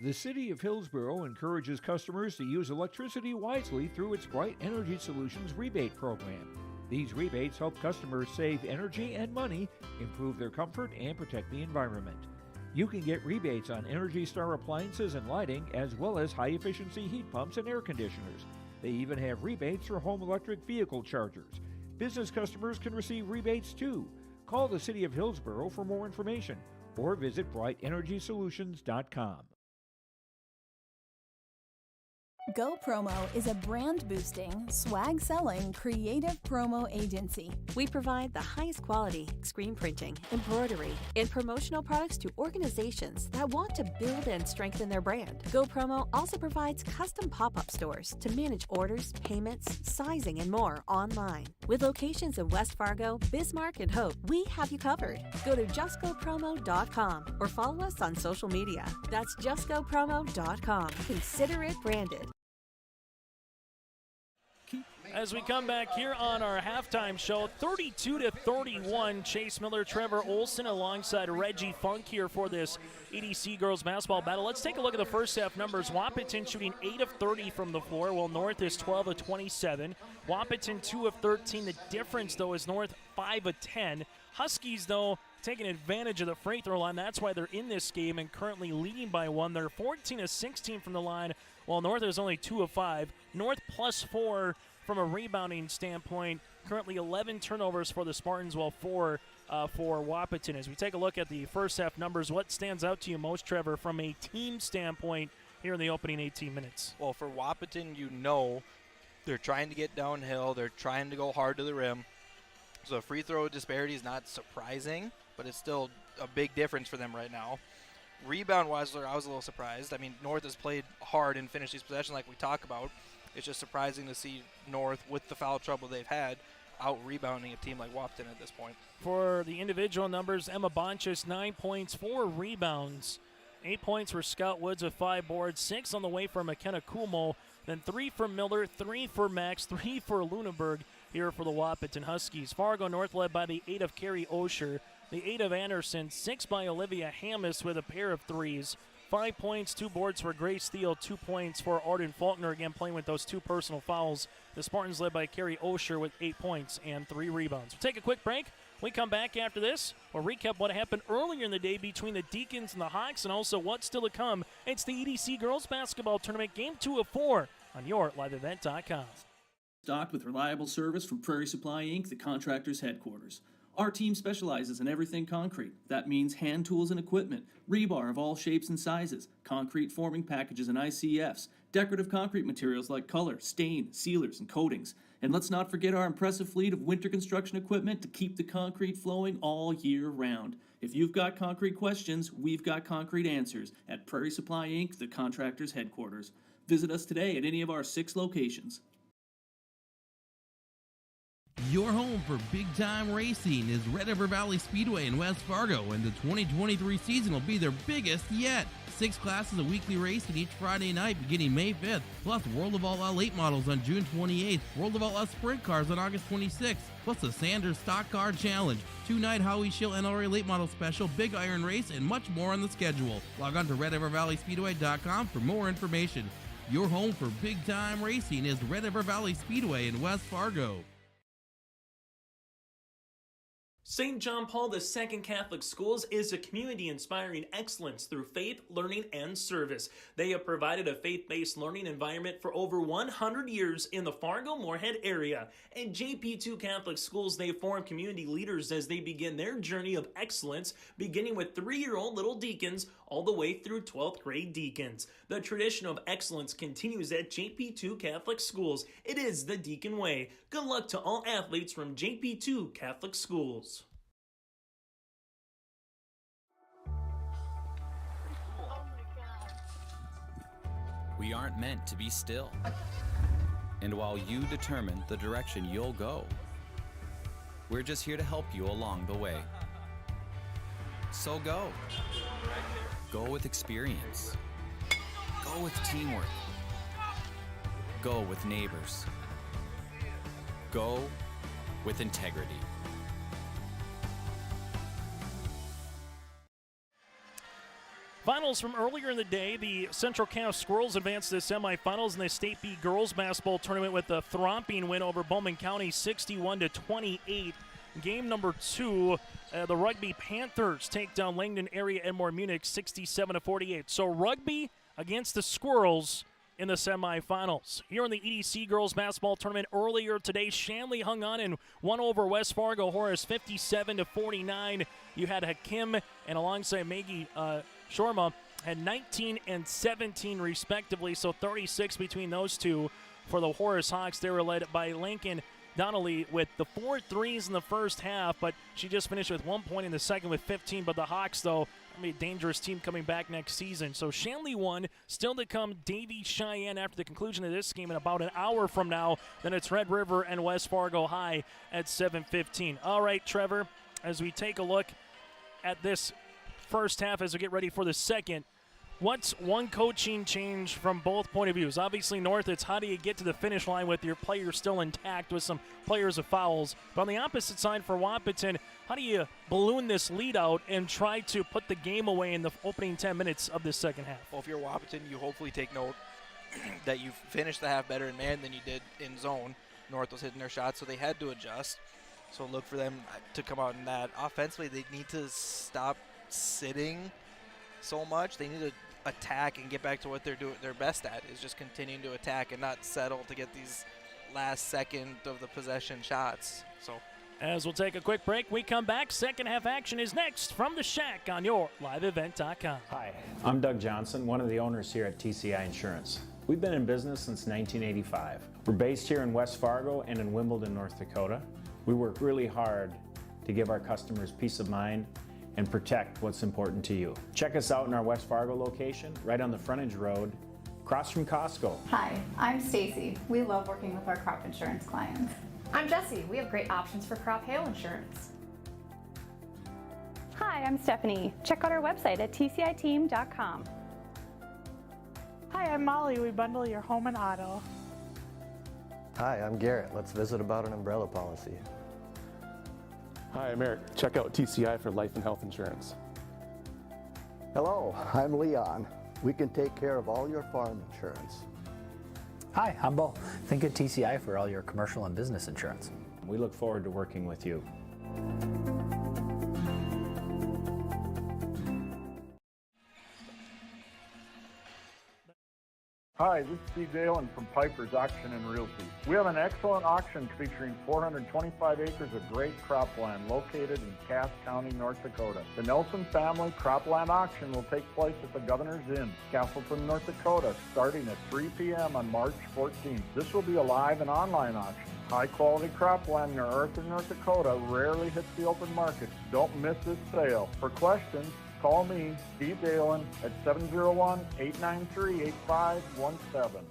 The City of Hillsborough encourages customers to use electricity wisely through its Bright Energy Solutions rebate program. These rebates help customers save energy and money, improve their comfort, and protect the environment. You can get rebates on Energy Star appliances and lighting, as well as high-efficiency heat pumps and air conditioners. They even have rebates for home electric vehicle chargers. Business customers can receive rebates too. Call the City of Hillsborough for more information or visit brightenergysolutions.com. Go Promo is a brand-boosting, swag-selling, creative promo agency. We provide the highest quality screen printing, embroidery, and promotional products to organizations that want to build and strengthen their brand. Go Promo also provides custom pop-up stores to manage orders, payments, sizing, and more online. With locations in West Fargo, Bismarck, and Hope, we have you covered. Go to justgopromo.com or follow us on social media. That's justgopromo.com. Consider it branded. As we come back here on our halftime show, 32-31, Chase Miller, Trevor Olson alongside Reggie Funk here for this EDC girls basketball battle. Let's take a look at the first half numbers. Wahpeton shooting 8 of 30 from the floor, while North is 12 of 27. Wahpeton 2 of 13. The difference, though, is North 5 of 10. Huskies, though, taking advantage of the free throw line. That's why they're in this game and currently leading by 1. They're 14 of 16 from the line. while North is only 2 of 5. North +4 from a rebounding standpoint. Currently 11 turnovers for the Spartans, while 4 for Wahpeton. As we take a look at the first half numbers, what stands out to you most, Trevor, from a team standpoint here in the opening 18 minutes? Well, for Wahpeton, you know they're trying to get downhill. They're trying to go hard to the rim. So the free throw disparity is not surprising, but it's still a big difference for them right now. Rebound-wise, I was a little surprised. I mean, North has played hard and finished these possessions like we talk about. It's just surprising to see North, with the foul trouble they've had, out-rebounding a team like Wahpeton at this point. For the individual numbers, Emma Bonchis, 9 points, 4 rebounds. 8 points for Scout Woods with 5 boards, 6 on the way for McKenna Kuhlmo, then 3 for Miller, 3 for Max, 3 for Lunenburg here for the Wahpeton Huskies. Fargo North led by the 8 of Carrie Osher, the 8 of Anderson, 6 by Olivia Hammis with a pair of threes. 5 points, 2 boards for Grace Steele, 2 points for Arden Faulkner, again playing with those 2 personal fouls. The Spartans led by Carrie Osher with 8 points and 3 rebounds. We'll take a quick break. We come back after this. We'll recap what happened earlier in the day between the Deacons and the Hawks, and also what's still to come. It's the EDC Girls Basketball Tournament, Game 2 of 4 on your liveevent.com. Stocked with reliable service from Prairie Supply Inc., the contractor's headquarters. Our team specializes in everything concrete. That means hand tools and equipment, rebar of all shapes and sizes, concrete forming packages and ICFs, decorative concrete materials like color, stain, sealers, and coatings. And let's not forget our impressive fleet of winter construction equipment to keep the concrete flowing all year round. If you've got concrete questions, we've got concrete answers at Prairie Supply Inc., the contractor's headquarters. Visit us today at any of our 6 locations. Your home for big-time racing is Red River Valley Speedway in West Fargo, and the 2023 season will be their biggest yet. 6 classes of weekly racing each Friday night beginning May 5th, plus World of All Out late models on June 28th, World of All Out sprint cars on August 26th, plus the Sanders Stock Car Challenge, 2-night Howie Schill NRA late model special, Big Iron Race, and much more on the schedule. Log on to RedRiverValleySpeedway.com for more information. Your home for big-time racing is Red River Valley Speedway in West Fargo. St. John Paul II Catholic Schools is a community inspiring excellence through faith, learning, and service. They have provided a faith-based learning environment for over 100 years in the Fargo-Moorhead area. And JP2 Catholic Schools, they form community leaders as they begin their journey of excellence, beginning with 3-year-old little deacons all the way through 12th grade deacons. The tradition of excellence continues at JP2 Catholic Schools. It is the Deacon Way. Good luck to all athletes from JP2 Catholic Schools. We aren't meant to be still. And while you determine the direction you'll go, we're just here to help you along the way. So go. Go with experience. Go with teamwork. Go with neighbors. Go with integrity. Finals from earlier in the day, the Central Cass Squirrels advanced to the semifinals in the State B Girls Basketball Tournament with a thromping win over Bowman County, 61-28. Game number 2, the Rugby Panthers take down Langdon Area Edmore Munich, 67-48. So Rugby against the Squirrels in the semifinals. Here in the EDC Girls Basketball Tournament earlier today, Shanley hung on and won over West Fargo Horace, 57-49. You had Hakim and alongside Maggie Shorma had 19 and 17 respectively, so 36 between those two for the Horace Hawks. They were led by Lincoln Donnelly with the 4 threes in the first half, but she just finished with 1 point in the second with 15. But the Hawks, though, I mean, a dangerous team coming back next season. So Shanley won. Still to come, Davie Cheyenne after the conclusion of this game in about an hour from now. Then it's Red River and West Fargo High at 7:15. All right, Trevor, as we take a look at this first half as we get ready for the second, what's one coaching change from both point of views? Obviously, North, it's how do you get to the finish line with your players still intact with some players of fouls. But on the opposite side for Wahpeton, how do you balloon this lead out and try to put the game away in the opening 10 minutes of this second half? Well, if you're Wahpeton, you hopefully take note that you finished the half better in man than you did in zone. North was hitting their shots, so they had to adjust. So look for them to come out in that. Offensively, they need to stop sitting so much. They need to attack and get back to what they're best at, is just continuing to attack and not settle to get these last second of the possession shots. So as we'll take a quick break, we come back. Second half action is next from the Shack on your liveevent.com. Hi, I'm Doug Johnson, one of the owners here at TCI Insurance. We've been in business since 1985. We're based here in West Fargo and in Wimbledon, North Dakota. We work really hard to give our customers peace of mind and protect what's important to you. Check us out in our West Fargo location, right on the frontage road, across from Costco. Hi, I'm Stacy. We love working with our crop insurance clients. I'm Jessie. We have great options for crop hail insurance. Hi, I'm Stephanie. Check out our website at tciteam.com. Hi, I'm Molly. We bundle your home and auto. Hi, I'm Garrett. Let's visit about an umbrella policy. Hi, I'm Eric. Check out TCI for life and health insurance. Hello, I'm Leon. We can take care of all your farm insurance. Hi, I'm Bo. Think of TCI for all your commercial and business insurance. We look forward to working with you. Hi, this is Steve Dalen from Piper's Auction and Realty. We have an excellent auction featuring 425 acres of great cropland located in Cass County, North Dakota. The Nelson Family Cropland Auction will take place at the Governor's Inn, Castleton, North Dakota, starting at 3 p.m. on March 14th. This will be a live and online auction. High-quality cropland near Arthur, North Dakota rarely hits the open market. Don't miss this sale. For questions, call me, Steve Dalen, at 701-893-8517.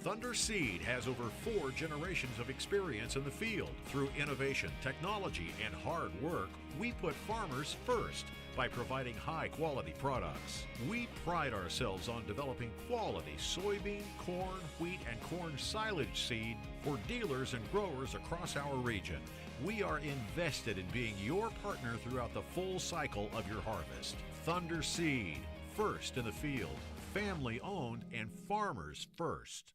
Thunder Seed has over 4 generations of experience in the field. Through innovation, technology, and hard work, we put farmers first by providing high-quality products. We pride ourselves on developing quality soybean, corn, wheat, and corn silage seed for dealers and growers across our region. We are invested in being your partner throughout the full cycle of your harvest. Thunder Seed, first in the field, family owned and farmers first.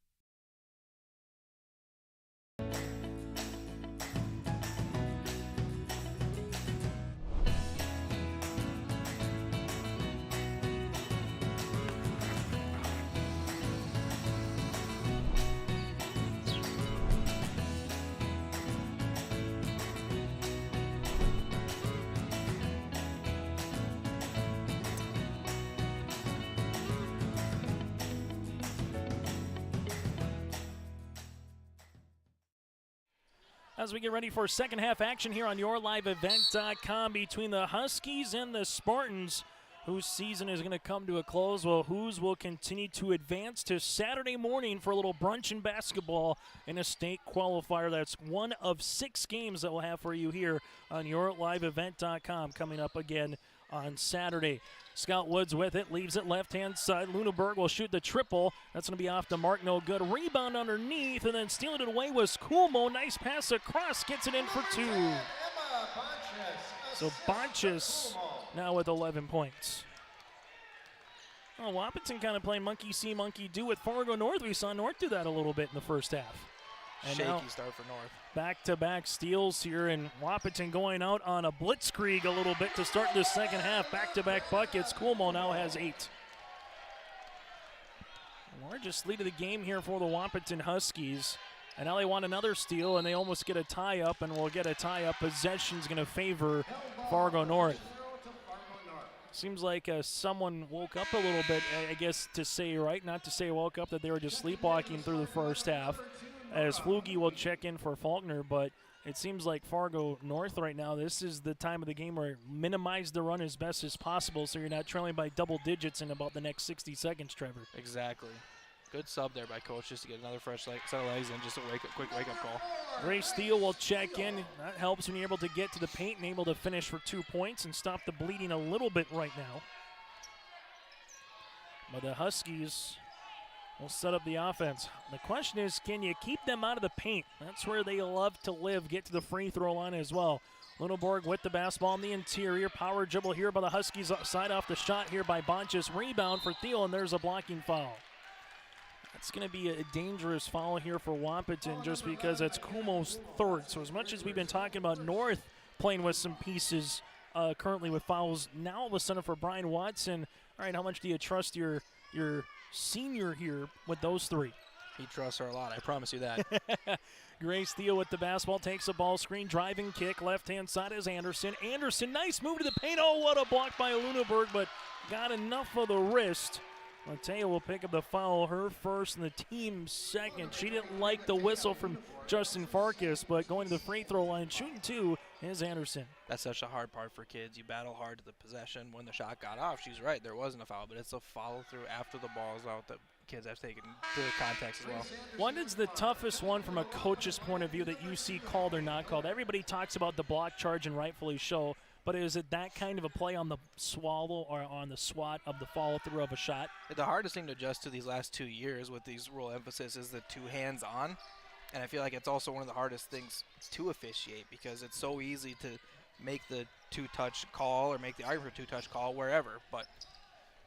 As we get ready for second half action here on yourliveevent.com between the Huskies and the Spartans, whose season is going to come to a close. Well, whose will continue to advance to Saturday morning for a little brunch and basketball in a state qualifier. That's one of 6 games that we'll have for you here on yourliveevent.com coming up again on Saturday. Scott Woods with it, leaves it left-hand side. Luneberg will shoot the triple. That's going to be off the mark, no good. Rebound underneath, and then stealing it away was Kuhlmo. Nice pass across, gets it in for 2. So Bonchis now with 11 points. Oh, Wahpeton kind of playing monkey see, monkey do with Fargo North. We saw North do that a little bit in the first half. And shaky start for North. Back-to-back steals here, and Wahpeton going out on a blitzkrieg a little bit to start this second half. Back-to-back buckets. Kuhlmo now has 8. Largest lead of the game here for the Wahpeton Huskies. And now they want another steal, and they almost get a tie-up, and we'll get a tie-up. Possession's going to favor Fargo North. Seems like someone woke up a little bit, I guess to say, right? Not to say woke up, that they were just sleepwalking through the first half. As Flugie will check in for Faulkner, but it seems like Fargo North right now, this is the time of the game where minimize the run as best as possible so you're not trailing by double digits in about the next 60 seconds, Trevor. Exactly. Good sub there by Coach just to get another fresh set of legs and just a quick wake-up call. Ray Steele will check in. That helps when you're able to get to the paint and able to finish for 2 points and stop the bleeding a little bit right now. But the Huskies will set up the offense. The question is, can you keep them out of the paint? That's where they love to live, get to the free throw line as well. Luneberg with the basketball in the interior. Power dribble here by the Huskies. Side off the shot here by Bonchis. Rebound for Thiel, and there's a blocking foul. That's going to be a dangerous foul here for Wahpeton just because it's Kuhlmo's 3rd. So as much as we've been talking about North playing with some pieces currently with fouls. Now all of a sudden for Brian Watson, all right, how much do you trust your senior here with those three? He trusts her a lot, I promise you that. Grace Thiel with the basketball, takes a ball screen, driving kick, left-hand side is Anderson. Anderson, nice move to the paint. Oh, what a block by Luneburg, but got enough of the wrist. Mateo will pick up the foul, her first and the team second. She didn't like the whistle from Justin Farkas, but going to the free throw line, shooting two is Anderson. That's such a hard part for kids. You battle hard to the possession. When the shot got off, she's right, there wasn't a foul, but it's a follow-through after the ball's out that kids have taken to the context as well. What is the toughest one from a coach's point of view that you see called or not called? Everybody talks about the block charge, and rightfully so, but is it that kind of a play on the swallow or on the swat of the follow-through of a shot? The hardest thing to adjust to these last 2 years with these rule emphasis is the two hands on, and I feel like it's also one of the hardest things to officiate because it's so easy to make the two-touch call or make the argument for two-touch call wherever, but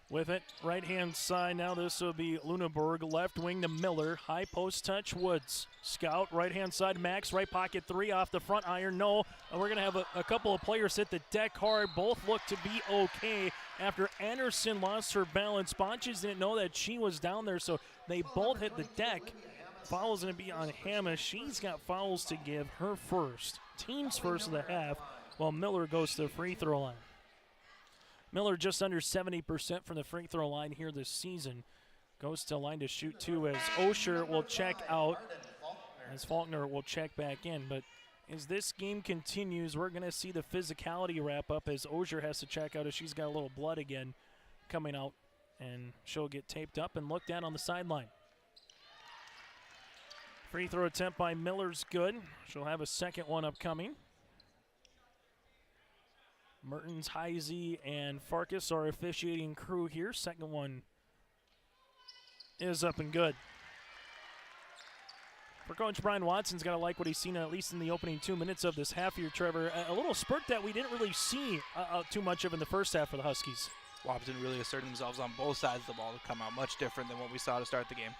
with it, right-hand side, now this will be Luneburg, left wing to Miller, high post touch, Woods. Scout, right-hand side, Max, right pocket three, off the front iron, no. And we're going to have a couple of players hit the deck hard, both look to be okay. After Anderson lost her balance, Bonches didn't know that she was down there, so they both hit the deck. Foul's going to be on Hammer. She's got fouls to give, her first. Team's first of the half, while Miller goes to the free throw line. Miller just under 70% from the free throw line here this season. Goes to line to shoot two as Osher will check out, as Faulkner will check back in. But as this game continues, we're going to see the physicality wrap up as Osher has to check out as she's got a little blood again coming out. And she'll get taped up and looked at on the sideline. Free throw attempt by Miller's good. She'll have a second one upcoming. Mertens, Heisey, and Farkas are officiating crew here. Second one is up and good. For Coach Brian Watson's got to like what he's seen at least in the opening 2 minutes of this half here, Trevor. A little spurt that we didn't really see too much of in the first half for the Huskies. Wahpeton really asserted themselves on both sides of the ball to come out much different than what we saw to start the game.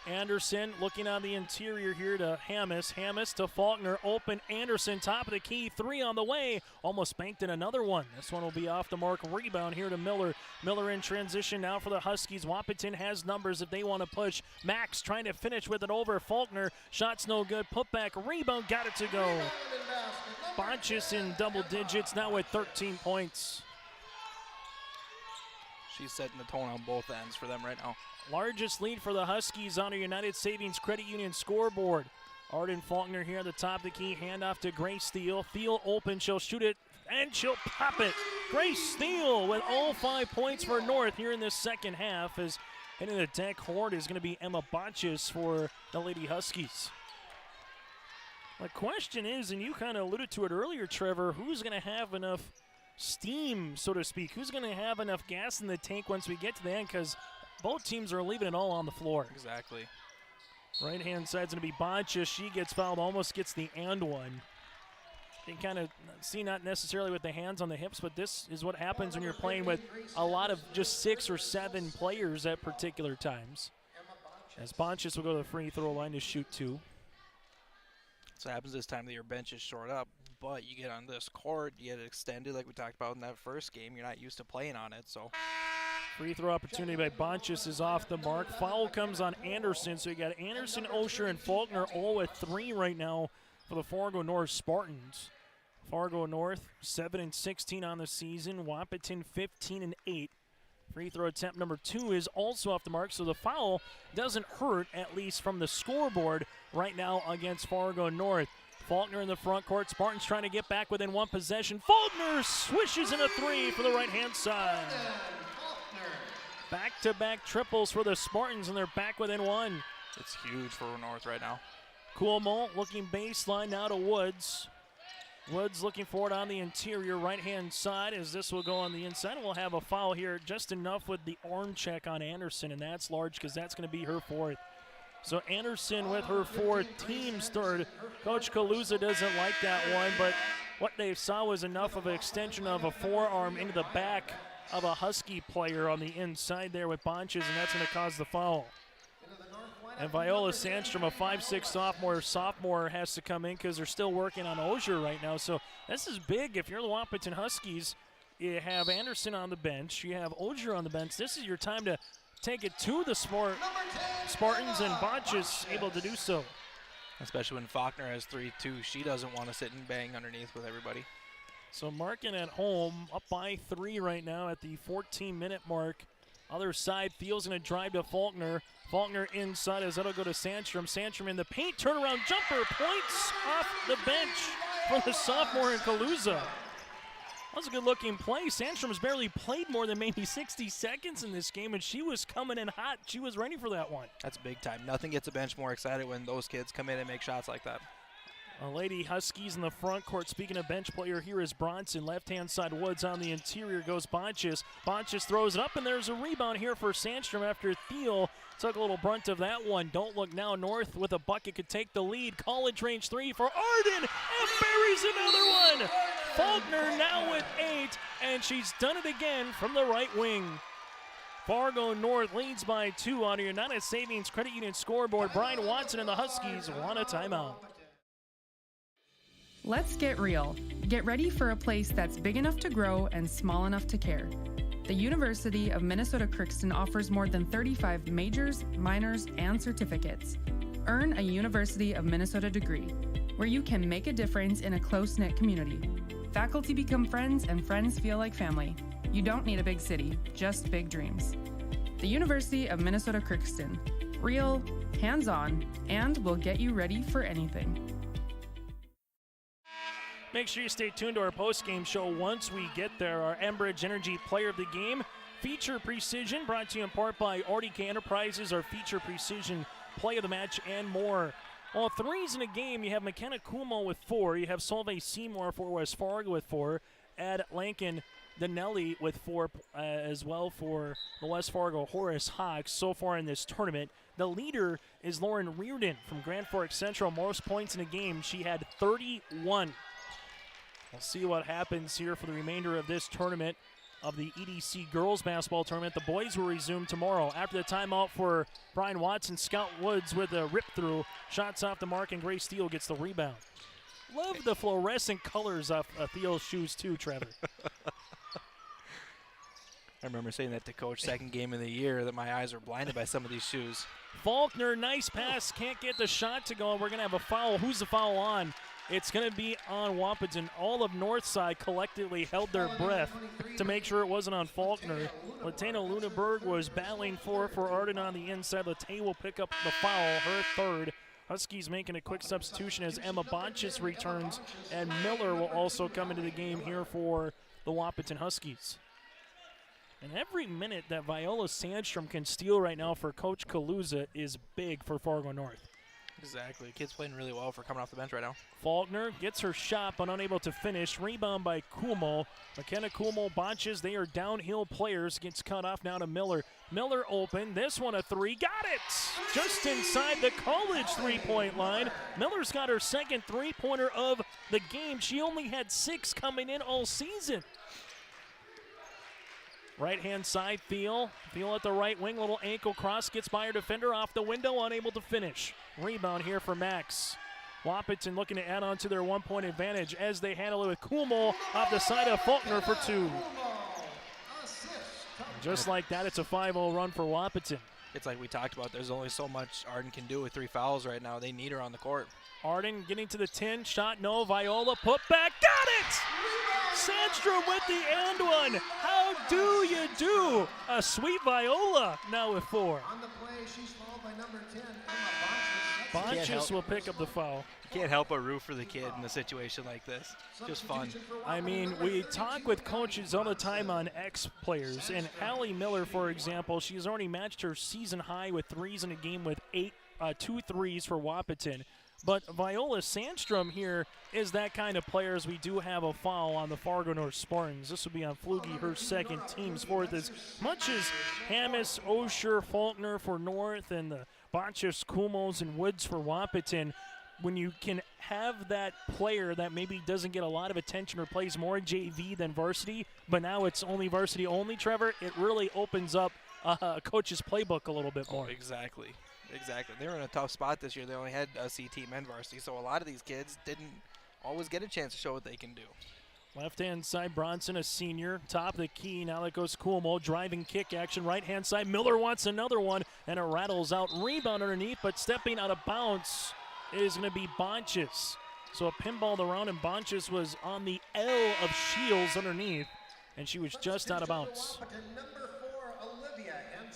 Anderson looking on the interior here to Hammes. Hammes to Faulkner. Open Anderson. Top of the key. Three on the way. Almost banked in another one. This one will be off the mark. Rebound here to Miller. Miller in transition now for the Huskies. Wahpeton has numbers if they want to push. Max trying to finish with it over Faulkner. Shot's no good. Put back. Rebound. Got it to go. Bonches in double digits now with 13 points. She's setting the tone on both ends for them right now. Largest lead for the Huskies on a United Savings Credit Union scoreboard. Arden Faulkner here at the top of the key. Handoff to Grace Thiel. Thiel open. She'll shoot it, and she'll pop it. Grace Thiel with all 5 points for North here in this second half. As hitting the deck hard is going to be Emma Bonches for the Lady Huskies. The question is, and you kind of alluded to it earlier, Trevor, who's going to have enough steam, so to speak? Who's going to have enough gas in the tank once we get to the end? Because both teams are leaving it all on the floor. Exactly. Right-hand side's going to be Bonches. She gets fouled, almost gets the and one. You can kind of see not necessarily with the hands on the hips, but this is what happens when you're playing with a lot of just 6 or 7 players at particular times. As Bonches will go to the free throw line to shoot two. So it happens this time that your bench is short up, but you get on this court, you get it extended like we talked about in that first game. You're not used to playing on it, so. Free throw opportunity by Bonches is off the mark. Foul comes on Anderson, so you got Anderson, Osher, and Faulkner all with 3 right now for the Fargo North Spartans. Fargo North 7-16 on the season. Wahpeton 15-8. Free throw attempt number 2 is also off the mark, so the foul doesn't hurt, at least from the scoreboard right now against Fargo North. Faulkner in the front court. Spartans trying to get back within one possession. Faulkner swishes in a 3 for the right-hand side. Back-to-back triples for the Spartans, and they're back within 1. It's huge for North right now. Coolmo looking baseline now to Woods. Woods looking for it on the interior right-hand side as this will go on the inside. We'll have a foul here, just enough with the arm check on Anderson, and that's large because that's going to be her 4th. So Anderson with her 4th, team's 3rd. Coach Kaluza doesn't like that one, but what they saw was enough of an extension of a forearm into the back of a Husky player on the inside there with Bonches, and that's going to cause the foul. And Viola Sandstrom, a 5'6" sophomore has to come in because they're still working on Osier right now. So this is big. If you're the Wahpeton Huskies, you have Anderson on the bench, you have Osier on the bench. This is your time to take it to the Spartans, and Bonches able to do so. Especially when Faulkner has 3-2. She doesn't want to sit and bang underneath with everybody. So Markin at home, up by 3 right now at the 14-minute mark. Other side, Thiel's going to drive to Faulkner. Faulkner inside as that'll go to Sandstrom. Sandstrom in the paint, turnaround jumper, points off the bench from the sophomore in Kaluza. That was a good-looking play. Sandstrom's barely played more than maybe 60 seconds in this game, and she was coming in hot. She was ready for that one. That's big time. Nothing gets a bench more excited when those kids come in and make shots like that. Lady Huskies in the front court. Speaking of bench player, here is Bronson. Left-hand side, Woods on the interior goes Bonches. Bonches throws it up, and there's a rebound here for Sandstrom after Thiel took a little brunt of that one. Don't look now. North with a bucket could take the lead. College range 3 for Arden, and buries another one. Faulkner now with 8, and she's done it again from the right wing. Fargo North leads by 2 on your United Savings Credit Union scoreboard. Brian Watson and the Huskies want a timeout. Let's get real. Get ready for a place that's big enough to grow and small enough to care. The University of Minnesota Crookston offers more than 35 majors, minors, and certificates. Earn a University of Minnesota degree, where you can make a difference in a close-knit community. Faculty become friends, and friends feel like family. You don't need a big city, just big dreams. The University of Minnesota Crookston. Real, hands-on, and will get you ready for anything. Make sure you stay tuned to our post-game show once we get there. Our Enbridge Energy Player of the Game Feature Precision, brought to you in part by RDK Enterprises, our Feature Precision Play of the Match, and more. Well, threes in a game, you have McKenna Kumo with 4. You have Solveig Seymour for West Fargo with 4. Ed Lankin Danelli with 4 as well for the West Fargo Horace Hawks so far in this tournament. The leader is Lauren Reardon from Grand Forks Central. Most points in a game. She had 31. We'll see what happens here for the remainder of this tournament of the EDC girls basketball tournament. The boys will resume tomorrow. After the timeout for Brian Watson, Scout Woods with a rip-through. Shots off the mark, and Grace Steele gets the rebound. Love the fluorescent colors off Theo's shoes too, Trevor. I remember saying that to Coach second game of the year, that my eyes were blinded by some of these shoes. Faulkner, nice pass, can't get the shot to go. We're going to have a foul. Who's the foul on? It's going to be on Wahpeton. All of Northside collectively held their breath to make sure it wasn't on Faulkner. Latana Luneberg was battling for Arden on the inside. Latay will pick up the foul, her third. Huskies making a quick substitution as Emma Bonches returns, and Miller will also come into the game here for the Wahpeton Huskies. And every minute that Viola Sandstrom can steal right now for Coach Kaluza is big for Fargo North. Exactly. Kid's playing really well for coming off the bench right now. Faulkner gets her shot but unable to finish. Rebound by Kumo. McKenna Kumo, Bonches, they are downhill players. Gets cut off now to Miller. Miller open. This one a 3. Got it! Just inside the college three-point line. Miller's got her second three-pointer of the game. She only had 6 coming in all season. Right-hand side, Thiel. Thiel at the right wing, little ankle cross, gets by her defender, off the window, unable to finish. Rebound here for Max. Wahpeton looking to add on to their 1-point advantage as they handle it with Kumo off the side of Faulkner for 2. Just like that, it's a 5-0 run for Wahpeton. It's like we talked about, there's only so much Arden can do with 3 fouls right now. They need her on the court. Arden getting to the 10, shot no, Viola put back, got it! Sandstrom with the and one. How do you do? A sweet Viola now with 4. On the play, she's fouled by number 10, Bonches will pick up the foul. You can't help but root for the kid in a situation like this. Just fun. I mean, we talk with coaches all the time on ex-players, and Allie Miller, for example, she's already matched her season high with 3s in a game with 2 threes for Wahpeton. But Viola Sandstrom here is that kind of player, as we do have a foul on the Fargo North Spartans. This will be on Flugie, her second, team's 4th, as much as Hammis, Osher, Faulkner for North, and the Bonches, Kumos, and Woods for Wahpeton. When you can have that player that maybe doesn't get a lot of attention or plays more JV than varsity, but now it's only varsity only, Trevor, it really opens up a coach's playbook a little bit more. Oh, exactly. Exactly. They were in a tough spot this year. They only had a C team and varsity, so a lot of these kids didn't always get a chance to show what they can do. Left-hand side, Bronson, a senior. Top of the key, now that goes Cuomo. Driving kick action, right-hand side. Miller wants another one, and it rattles out. Rebound underneath, but stepping out of bounds is going to be Bonches. So a pinball around, and Bonches was on the L of Shields underneath, and she was just out of bounds.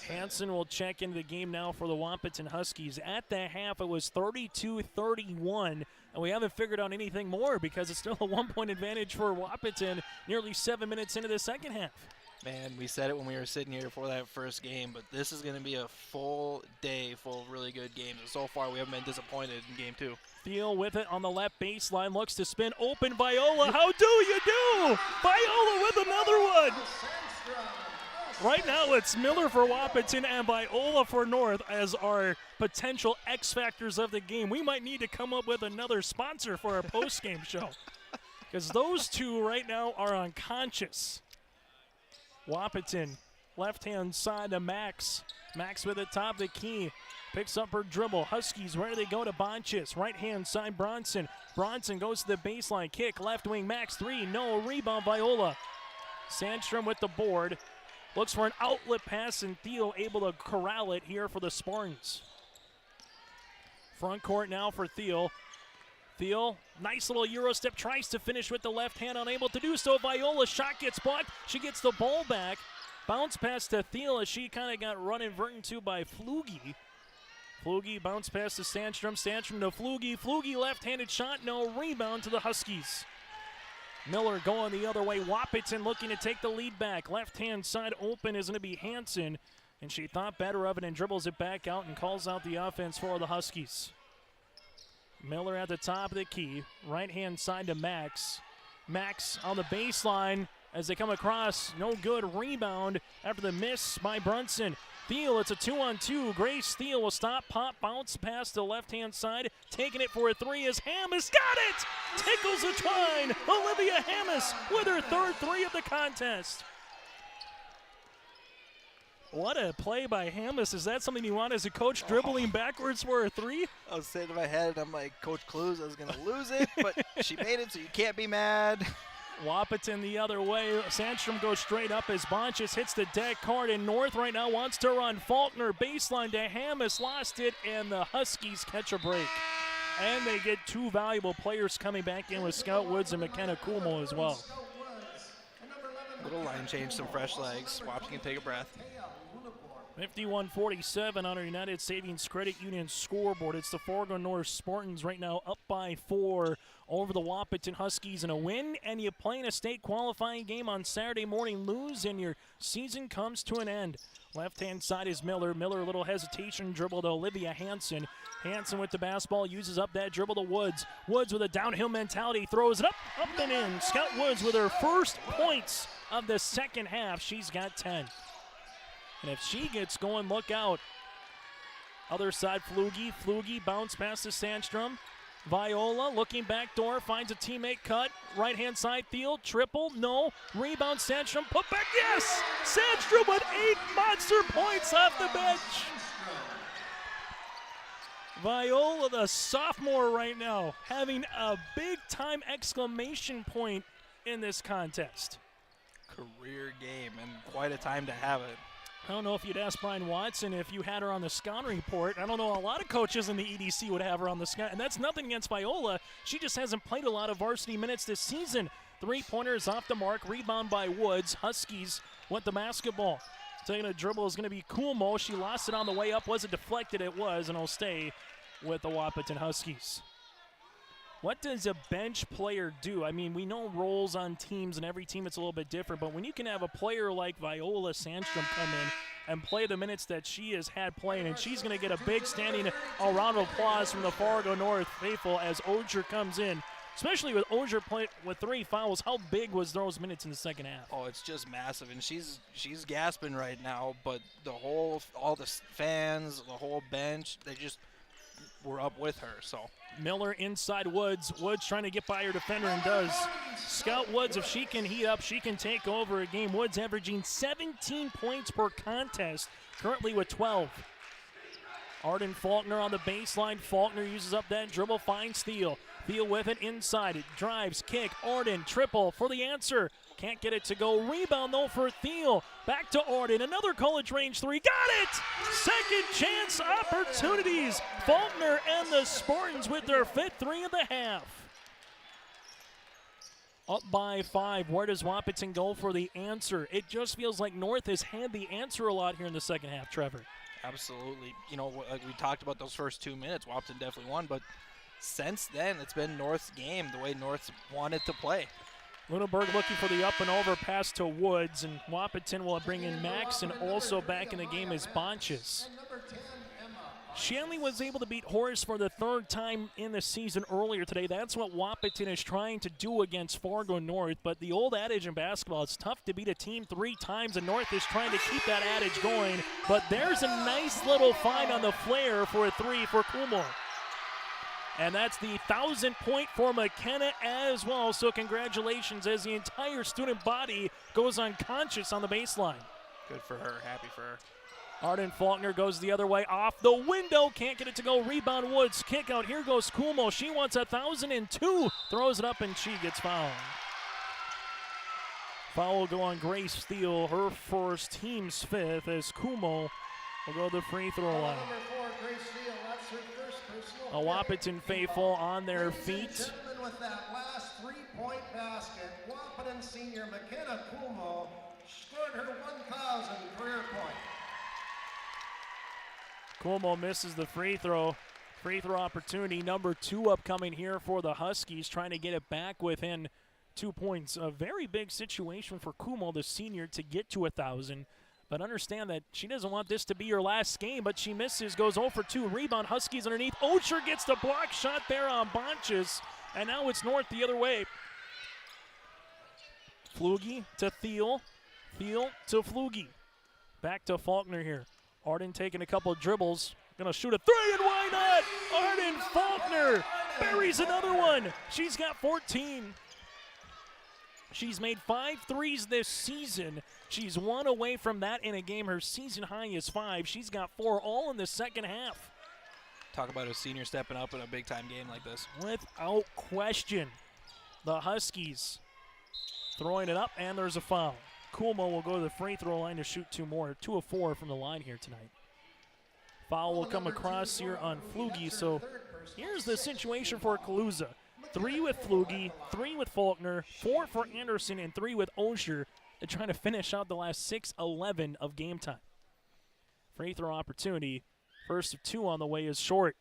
Hansen will check into the game now for the Wahpeton Huskies. At the half, it was 32-31, and we haven't figured out anything more because it's still a 1-point advantage for Wahpeton nearly 7 minutes into the second half. Man, we said it when we were sitting here for that first game, but this is going to be a full day full of really good games. And so far, we haven't been disappointed in game 2. Thiel with it on the left baseline, looks to spin, open Viola. How do you do? Viola with another one. Right now, it's Miller for Wahpeton and Viola for North as our potential X factors of the game. We might need to come up with another sponsor for our post-game show because those two right now are unconscious. Wahpeton, left-hand side to Max. Max with the top of the key. Picks up her dribble. Huskies, where do they go to Bonches? Right-hand side, Bronson. Bronson goes to the baseline. Kick, left wing, Max, 3. No, rebound, Viola. Sandstrom with the board. Looks for an outlet pass, and Thiel able to corral it here for the Spartans. Front court now for Thiel. Thiel, nice little Euro step, tries to finish with the left hand, unable to do so. Viola, shot gets blocked. She gets the ball back. Bounce pass to Thiel as she kind of got run inverted to by Flugie. Flugie bounce pass to Sandstrom. Sandstrom to Flugie. Flugie left-handed shot, no rebound to the Huskies. Miller going the other way. Wahpeton looking to take the lead back. Left-hand side open is going to be Hansen, and she thought better of it and dribbles it back out and calls out the offense for the Huskies. Miller at the top of the key. Right-hand side to Max. Max on the baseline as they come across. No good. Rebound after the miss by Brunson. Thiel, it's a 2-on-2. Grace Thiel will stop, pop, bounce past the left-hand side. Taking it for a 3 is Hammes. Got it! Tickles the twine. Olivia Hammes with her third 3 of the contest. What a play by Hammes. Is that something you want as a coach, dribbling backwards for a 3? I was sitting in my head, I'm like, Coach Clues, I was going to lose it, but she made it, so you can't be mad. Wahpeton the other way. Sandstrom goes straight up as Bonches hits the deck hard, and North right now wants to run. Faulkner baseline to Hammes, lost it, and the Huskies catch a break. And they get 2 valuable players coming back in with Scout Woods and McKenna Kuhlmo as well. Little line change, some fresh legs. Wops can take a breath. 51-47 on our United Savings Credit Union scoreboard. It's the Fargo North Spartans right now up by 4 over the Wahpeton Huskies in a win, and you play in a state qualifying game on Saturday morning, lose, and your season comes to an end. Left-hand side is Miller. Miller, a little hesitation, dribble to Olivia Hansen. Hansen with the basketball, uses up that dribble to Woods. Woods with a downhill mentality, throws it up and in. Scout Woods with her first points of the second half. She's got 10. And if she gets going, look out. Other side, Flugie. Flugie bounce past to Sandstrom. Viola looking back door, finds a teammate cut. Right-hand side, Thiel, triple, no. Rebound, Sandstrom, put back, yes! Sandstrom with 8 monster points off the bench. Viola, the sophomore right now, having a big-time exclamation point in this contest. Career game, and quite a time to have it. I don't know if you'd ask Brian Watson if you had her on the scouting report. I don't know, a lot of coaches in the EDC would have her on the scout, and that's nothing against Viola. She just hasn't played a lot of varsity minutes this season. 3-pointers off the mark, rebound by Woods. Huskies with the basketball. Taking a dribble is going to be Kuhlmo. She lost it on the way up. Was it deflected? It was, and it'll stay with the Wahpeton Huskies. What does a bench player do? I mean, we know roles on teams, and every team it's a little bit different, but when you can have a player like Viola Sandstrom come in and play the minutes that she has had playing, and she's going to get a big standing round of applause from the Fargo North faithful as Ogier comes in, especially with Ogier playing with 3 fouls. How big was those minutes in the second half? Oh, it's just massive, and she's gasping right now, but all the fans, the whole bench, they just were up with her, so. Miller inside Woods. Woods trying to get by her defender and does. Scout Woods, if she can heat up, she can take over a game. Woods averaging 17 points per contest, currently with 12. Arden Faulkner on the baseline. Faulkner uses up that dribble, finds Thiel. Thiel with it inside. It drives, kick. Arden, triple for the answer. Can't get it to go. Rebound, though, for Thiel. Back to Arden. Another college range three. Got it! Second chance opportunities. Faulkner and the Spartans with their fifth three of the half. Up by 5. Where does Wahpeton go for the answer? It just feels like North has had the answer a lot here in the second half, Trevor. Absolutely. You know, like we talked about those first 2 minutes, Wahpeton definitely won, but since then it's been North's game, the way North's wanted to play. Lunenburg looking for the up and over pass to Woods, and Wahpeton will bring in Max, and also back in the game is Bonches. Shanley was able to beat Horace for the third time in the season earlier today. That's what Wahpeton is trying to do against Fargo North, but the old adage in basketball, it's tough to beat a team 3 times, and North is trying to keep that adage going, but there's a nice little find on the flare for a 3 for Kumho. And that's the 1,000 point for McKenna as well. So congratulations as the entire student body goes unconscious on the baseline. Good for her, happy for her. Arden Faulkner goes the other way off the window. Can't get it to go. Rebound Woods. Kick out. Here goes Kumho. She wants 1,002. Throws it up and she gets fouled. Foul will go on Grace Steele. Her first, team's 5th, as Kumho will go to the free throw line. A Wahpeton faithful on their feet. Gentlemen, with that last 3-point basket, Wahpeton senior McKenna Kumho scored her 1,000 career point. Kumho misses the free throw. Free throw opportunity number 2 upcoming here for the Huskies, trying to get it back within 2 points. A very big situation for Kumho, the senior, to get to 1,000. But understand that she doesn't want this to be her last game, but she misses, goes 0 for 2. Rebound, Huskies underneath. Osher gets the block shot there on Bonches, and now it's North the other way. Flugie to Thiel. Thiel to Flugie. Back to Faulkner here. Arden taking a couple of dribbles. Gonna shoot a 3, and why not? Arden Faulkner buries another one. She's got 14. She's made 5 threes this season. She's 1 away from that in a game. Her season high is 5. She's got 4 all in the second half. Talk about a senior stepping up in a big-time game like this. Without question. The Huskies throwing it up, and there's a foul. Kumho will go to the free throw line to shoot 2 more. 2 of 4 from the line here tonight. Foul will come across here on Flugie. So here's the situation for Kaluza. 3 with Flugie, 3 with Faulkner, 4 for Anderson, and 3 with Osher. They're trying to finish out the last 6-11 of game time. Free throw opportunity. First of 2 on the way is short.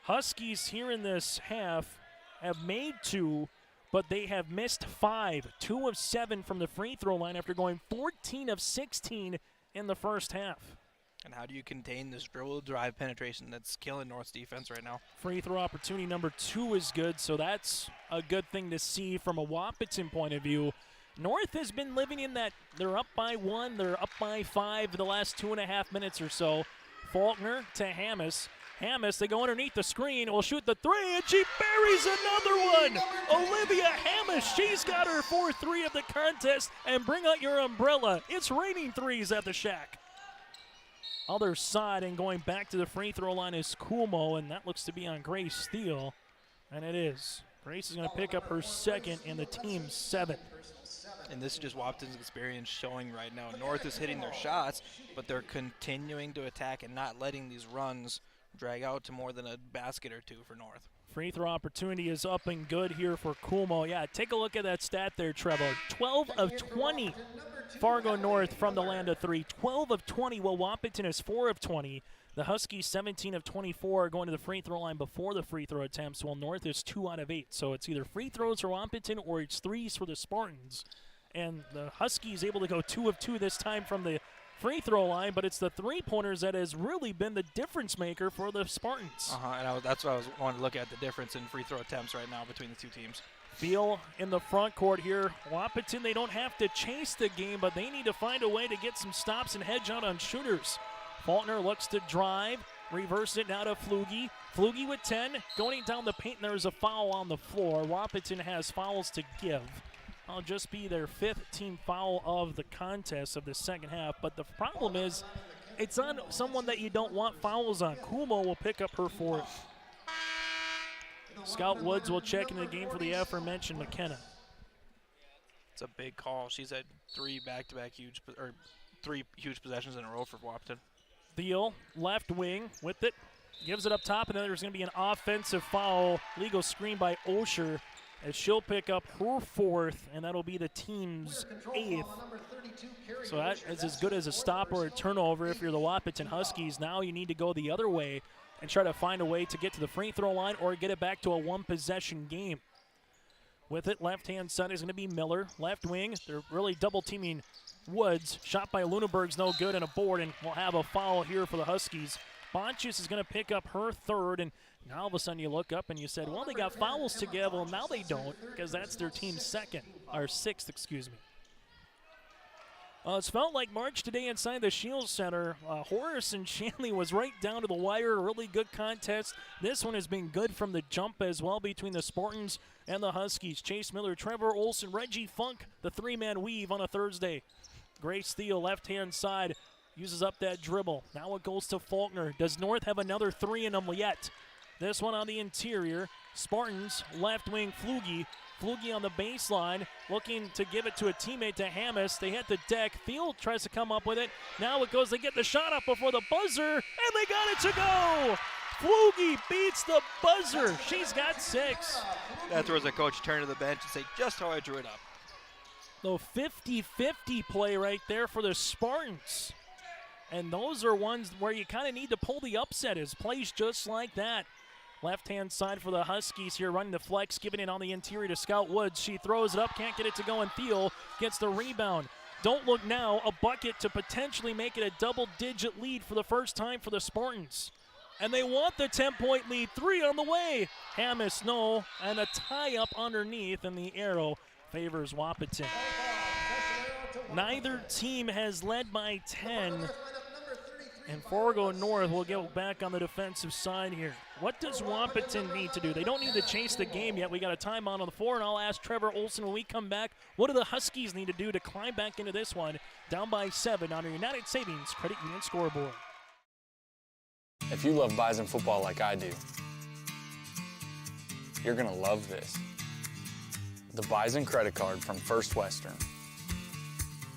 Huskies here in this half have made 2, but they have missed 5. 2 of 7 from the free throw line after going 14 of 16 in the first half. And how do you contain this dribble drive penetration that's killing North's defense right now? Free throw opportunity number 2 is good, so that's a good thing to see from a Wahpeton point of view. North has been living in that they're up by 1, they're up by 5 the last 2.5 minutes or so. Faulkner to Hammis. Hammis, they go underneath the screen, will shoot the 3, and she buries another one! Olivia Hammis, she's got her 4th 3 of the contest, and bring out your umbrella. It's raining 3s at the Shack. Other side, and going back to the free throw line is Kumho, and that looks to be on Grace Steele, and it is. Grace is going to pick up her 2nd and the team's 7th. And this is just Wahpeton's experience showing right now. North is hitting their shots, but they're continuing to attack and not letting these runs drag out to more than a basket or 2 for North. Free throw opportunity is up and good here for Kumho. Yeah, take a look at that stat there, Trevor. 12 of 20. Fargo North from the land of 3. 12 of 20, while Wahpeton is 4 of 20. The Huskies 17 of 24 are going to the free throw line before the free throw attempts, while North is 2 out of 8. So it's either free throws for Wahpeton or it's 3s for the Spartans. And the Huskies able to go 2 of 2 this time from the free throw line, but it's the 3-pointers that has really been the difference maker for the Spartans. And that's what I was wanting to look at, the difference in free throw attempts right now between the 2 teams. Feel in the front court here. Wahpeton, they don't have to chase the game, but they need to find a way to get some stops and hedge out on shooters. Faulkner looks to drive, reverse it now to Flugie. Flugie with 10, going down the paint, and there's a foul on the floor. Wahpeton has fouls to give. I'll just be their 5th team foul of the contest of the second half, but the problem is it's on someone that you don't want fouls on. Kumo will pick up her fourth. Scout Woods will check into the game for the aforementioned McKenna. It's a big call. She's had three huge possessions in a row for Wahpeton. Thiel, left wing with it, gives it up top, and then there's going to be an offensive foul, legal screen by Osher, as she'll pick up her fourth, and that'll be the team's 8th. So that is as good as a stop or a turnover if you're the Wahpeton Huskies. Now you need to go the other way and try to find a way to get to the free throw line or get it back to a one-possession game. With it, left-hand side is going to be Miller. Left wing, they're really double-teaming Woods. Shot by Lunenberg's no good, and a board, and we'll have a foul here for the Huskies. Bonchus is going to pick up her third, and now all of a sudden you look up and you said, well, they got fouls together. Well, now they don't, because that's their team's sixth, excuse me. It's felt like March today inside the Shields Center. Horace and Shanley was right down to the wire. A really good contest. This one has been good from the jump as well between the Spartans and the Huskies. Chase Miller, Trevor Olson, Reggie Funk, the three-man weave on a Thursday. Grace Thiel, left-hand side, uses up that dribble. Now it goes to Faulkner. Does North have another three in them yet? This one on the interior. Spartans, left wing, Flugie. Flugie on the baseline, looking to give it to a teammate, to Hammis. They hit the deck. Thiel tries to come up with it. Now it goes, they get the shot up before the buzzer, and they got it to go! Flugie beats the buzzer. She's got 6. That's where the coach turned to the bench and said, just how I drew it up. The 50-50 play right there for the Spartans. And those are ones where you kind of need to pull the upset, is plays just like that. Left-hand side for the Huskies here, running the flex, giving it on the interior to Scout Woods. She throws it up, can't get it to go, and Thiel gets the rebound. Don't look now, a bucket to potentially make it a double-digit lead for the first time for the Spartans. And they want the 10-point lead, 3 on the way. Hammis, no, and a tie-up underneath, and the arrow favors Wahpeton. Neither team has led by 10. And Fargo North will go back on the defensive side here. What does Wahpeton need to do? They don't need to chase the game yet. We got a timeout on the floor, and I'll ask Trevor Olson when we come back, what do the Huskies need to do to climb back into this one, down by 7 on our United Savings Credit Union scoreboard? If you love Bison football like I do, you're going to love this. The Bison credit card from First Western.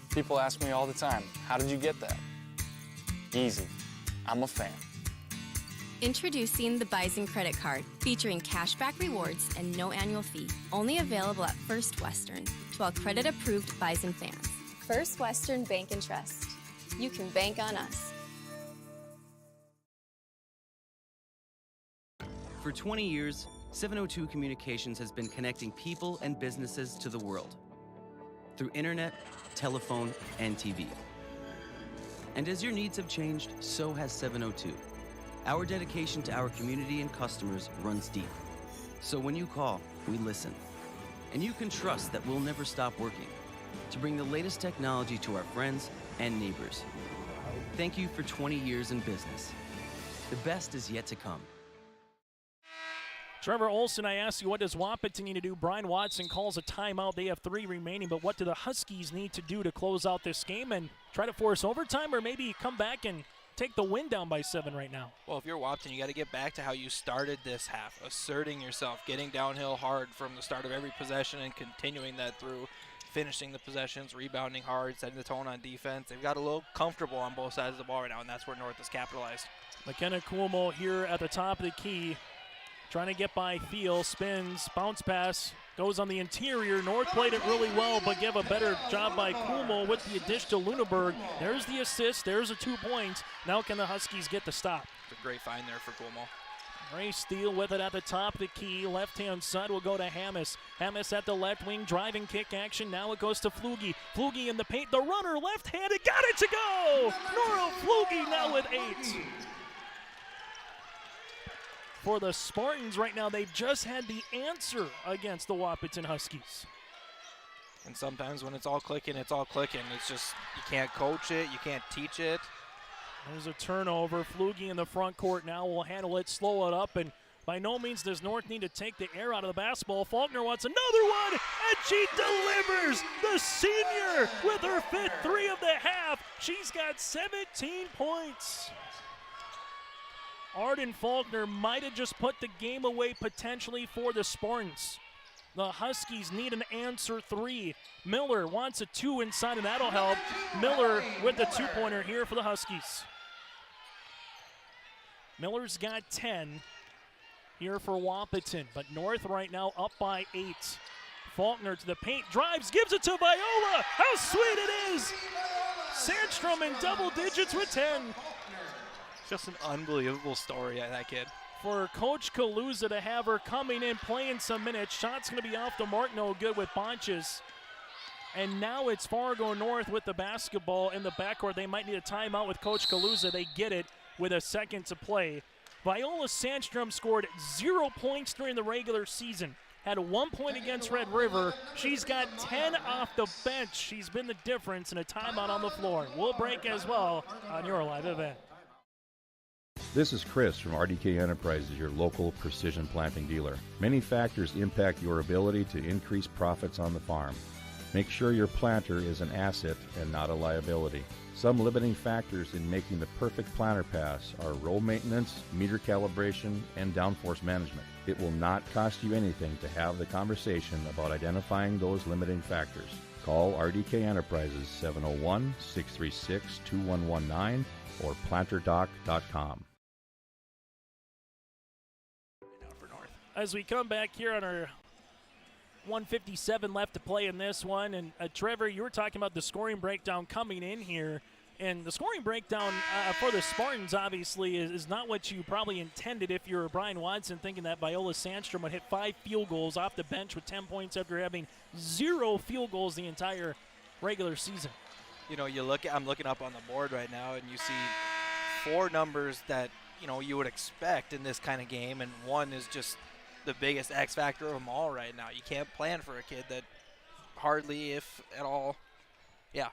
People ask me all the time, how did you get that? Easy. I'm a fan. Introducing the Bison Credit Card, featuring cashback rewards and no annual fee. Only available at First Western to all credit-approved Bison fans. First Western Bank and Trust. You can bank on us. For 20 years, 702 Communications has been connecting people and businesses to the world through internet, telephone, and TV. And as your needs have changed, so has 702. Our dedication to our community and customers runs deep. So when you call, we listen. And you can trust that we'll never stop working to bring the latest technology to our friends and neighbors. Thank you for 20 years in business. The best is yet to come. Trevor Olson, I asked you, what does Wahpeton need to do? Brian Watson calls a timeout. They have 3 remaining, but what do the Huskies need to do to close out this game and try to force overtime, or maybe come back and take the win down by 7 right now? Well, if you're Wahpeton, you got to get back to how you started this half, asserting yourself, getting downhill hard from the start of every possession and continuing that through, finishing the possessions, rebounding hard, setting the tone on defense. They've got a little comfortable on both sides of the ball right now, and that's where North is capitalized. McKenna Cuomo here at the top of the key. Trying to get by Thiel, spins, bounce pass, goes on the interior. North played it really well, but gave a better job by Kumo with the addition to Lunenberg. There's the assist, there's the 2 points. Now can the Huskies get the stop? It's a great find there for Kumo. Grace Thiel with it at the top of the key. Left-hand side will go to Hammis. Hammis at the left wing, driving kick action. Now it goes to Flugie. Flugie in the paint, the runner, left-handed, got it to go! Nora Flugie now with 8. For the Spartans right now, they've just had the answer against the Wahpeton Huskies. And sometimes when it's all clicking, it's all clicking. It's just, you can't coach it, you can't teach it. There's a turnover. Flugie in the front court now will handle it, slow it up, and by no means does North need to take the air out of the basketball. Faulkner wants another one, and she delivers! The senior with her 5th 3 of the half She's got 17 points. Arden Faulkner might have just put the game away potentially for the Spartans. The Huskies need an answer 3. Miller wants a 2 inside, and that'll help. Miller with the 2-pointer here for the Huskies. Miller's got 10 here for Wahpeton, but North right now up by 8. Faulkner to the paint, drives, gives it to Viola. How sweet it is! Sandstrom in double digits with 10. Just an unbelievable story of that kid. For Coach Kaluza to have her coming in, playing some minutes. Shot's going to be off the mark, no good with Bonches. And now it's Fargo North with the basketball in the backcourt. They might need a timeout with Coach Kaluza. They get it with a second to play. Viola Sandstrom scored 0 points during the regular season. Had 1 point against Red River. She's got 10 off the bench. She's been the difference in a timeout on the floor. We'll break as well on your live event. This is Chris from RDK Enterprises, your local precision planting dealer. Many factors impact your ability to increase profits on the farm. Make sure your planter is an asset and not a liability. Some limiting factors in making the perfect planter pass are row maintenance, meter calibration, and downforce management. It will not cost you anything to have the conversation about identifying those limiting factors. Call RDK Enterprises 701-636-2119 or planterdoc.com. As we come back here on our 1:57 left to play in this one, and Trevor, you were talking about the scoring breakdown coming in here, and the scoring breakdown for the Spartans obviously is not what you probably intended if you were Brian Watson, thinking that Viola Sandstrom would hit 5 field goals off the bench with 10 points after having 0 field goals the entire regular season. You know, I'm looking up on the board right now, and you see 4 numbers that, you know, you would expect in this kind of game, and one is just the biggest X factor of them all right now. You can't plan for a kid that hardly, if at all, yeah.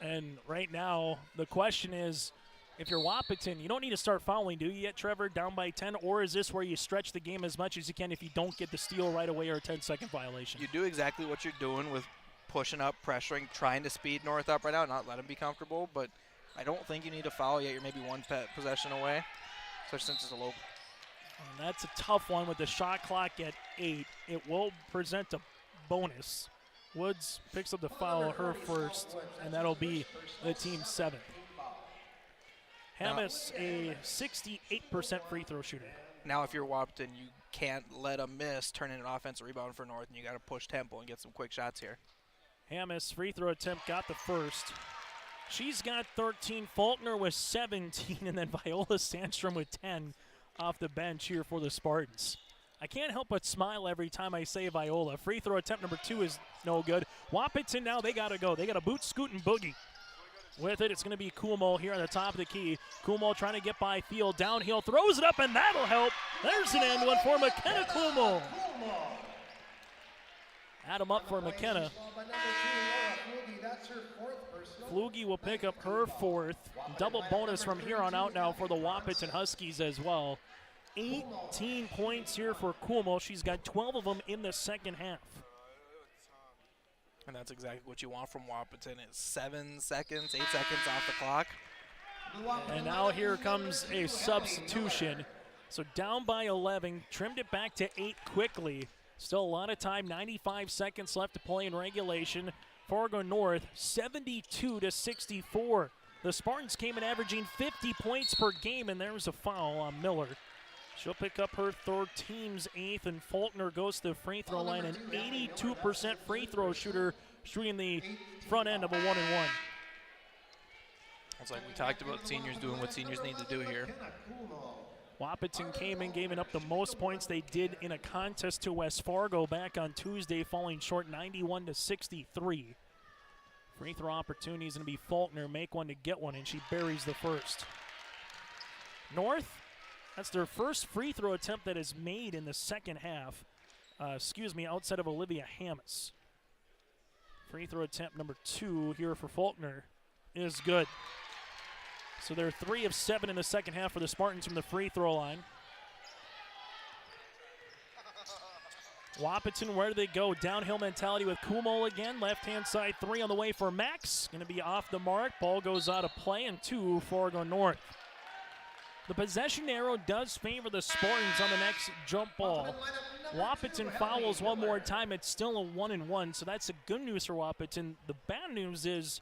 And right now, the question is, if you're Wahpeton, you don't need to start fouling, do you yet, Trevor, down by 10? Or is this where you stretch the game as much as you can if you don't get the steal right away or a 10-second violation? You do exactly what you're doing with pushing up, pressuring, trying to speed North up right now, not let them be comfortable. But I don't think you need to foul yet. You're maybe 1 possession away, especially since it's a low. And that's a tough one with the shot clock at 8. It will present a bonus. Woods picks up the foul, her first, and that'll be the team's 7th. Hamas, a 68% free throw shooter. Now if you're Wahpeton, you can't let them miss, turn in an offensive rebound for North, and you got to push tempo and get some quick shots here. Hamas, free throw attempt, got the first. She's got 13, Faulkner with 17, and then Viola Sandstrom with 10 off the bench here for the Spartans. I can't help but smile every time I say Viola. Free throw attempt number 2 is no good. Wahpeton now, they got to go. They got a boot, scoot, and boogie. With it, it's going to be Kumo here on the top of the key. Kumo trying to get by field, downhill, throws it up, and that'll help. There's an end one for McKenna Kumo. Add him up for McKenna. Flugie will pick up her 4th. Double bonus from here on out now for the Wahpeton Huskies as well. 18 points here for Kumo. She's got 12 of them in the second half. And that's exactly what you want from Wahpeton. It's 7 seconds, 8 seconds off the clock. And now here comes a substitution. So down by 11, trimmed it back to 8 quickly. Still a lot of time, 95 seconds left to play in regulation. Fargo North, 72-64. The Spartans came in averaging 50 points per game, and there was a foul on Miller. She'll pick up her 3rd, team's 8th, and Faulkner goes to the free throw line, an 82% free throw shooter, shooting the front end of a 1-and-1. It's like we talked about seniors doing what seniors need to do here. Wahpeton came in, giving up the most points they did in a contest to West Fargo back on Tuesday, falling short 91-63. Free throw opportunity is going to be Faulkner, make one to get one, and she buries the first. North, that's their first free throw attempt that is made in the second half. Outside of Olivia Hamas. Free throw attempt number 2 here for Faulkner is good. So they're 3 of 7 in the second half for the Spartans from the free throw line. Wahpeton, where do they go? Downhill mentality with Kumul again. Left-hand side three on the way for Max. Going to be off the mark. Ball goes out of play, and 2 Fargo North. The possession arrow does favor the Spartans on the next jump ball. Wahpeton fouls one more time. It's still a 1-1, so that's the good news for Wahpeton. The bad news is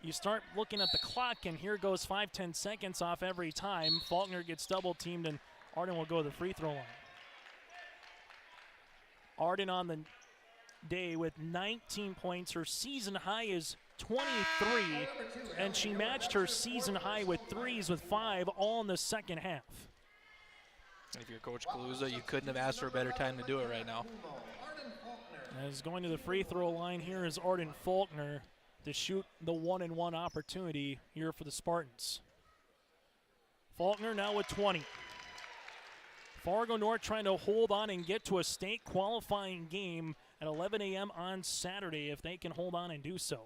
you start looking at the clock, and here goes 5-10 seconds off every time. Faulkner gets double-teamed, and Arden will go to the free throw line. Arden on the day with 19 points. Her season high is 23, and she matched her season high with threes with 5 all in the second half. If you're Coach Kaluza, you couldn't have asked for a better time to do it right now. As going to the free throw line here is Arden Faulkner to shoot the 1-1 opportunity here for the Spartans. Faulkner now with 20. Fargo North trying to hold on and get to a state qualifying game at 11 a.m. on Saturday if they can hold on and do so.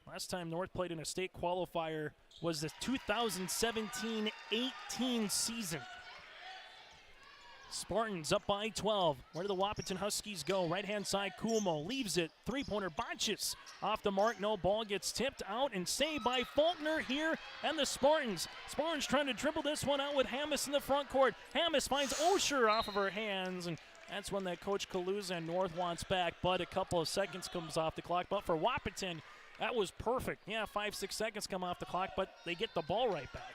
Last time North played in a state qualifier was the 2017-18 season. Spartans up by 12. Where do the Wahpeton Huskies go? Right-hand side, Kumo leaves it. Three-pointer, Bonches. Off the mark, no ball gets tipped out and saved by Faulkner here and the Spartans. Spartans trying to dribble this one out with Hammis in the front court. Hammis finds Osher off of her hands, and that's one that Coach Kaluza and North wants back, but a couple of seconds comes off the clock. But for Wahpeton, that was perfect. Yeah, 5-6 seconds come off the clock, but they get the ball right back.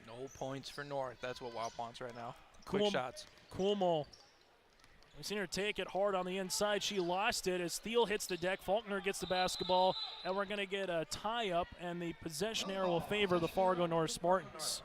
No points for North. That's what WAP wants right now. Quick shots. Kumo. We've seen her take it hard on the inside. She lost it as Thiel hits the deck. Faulkner gets the basketball, and we're going to get a tie-up, and the possession arrow will favor the Fargo North Spartans.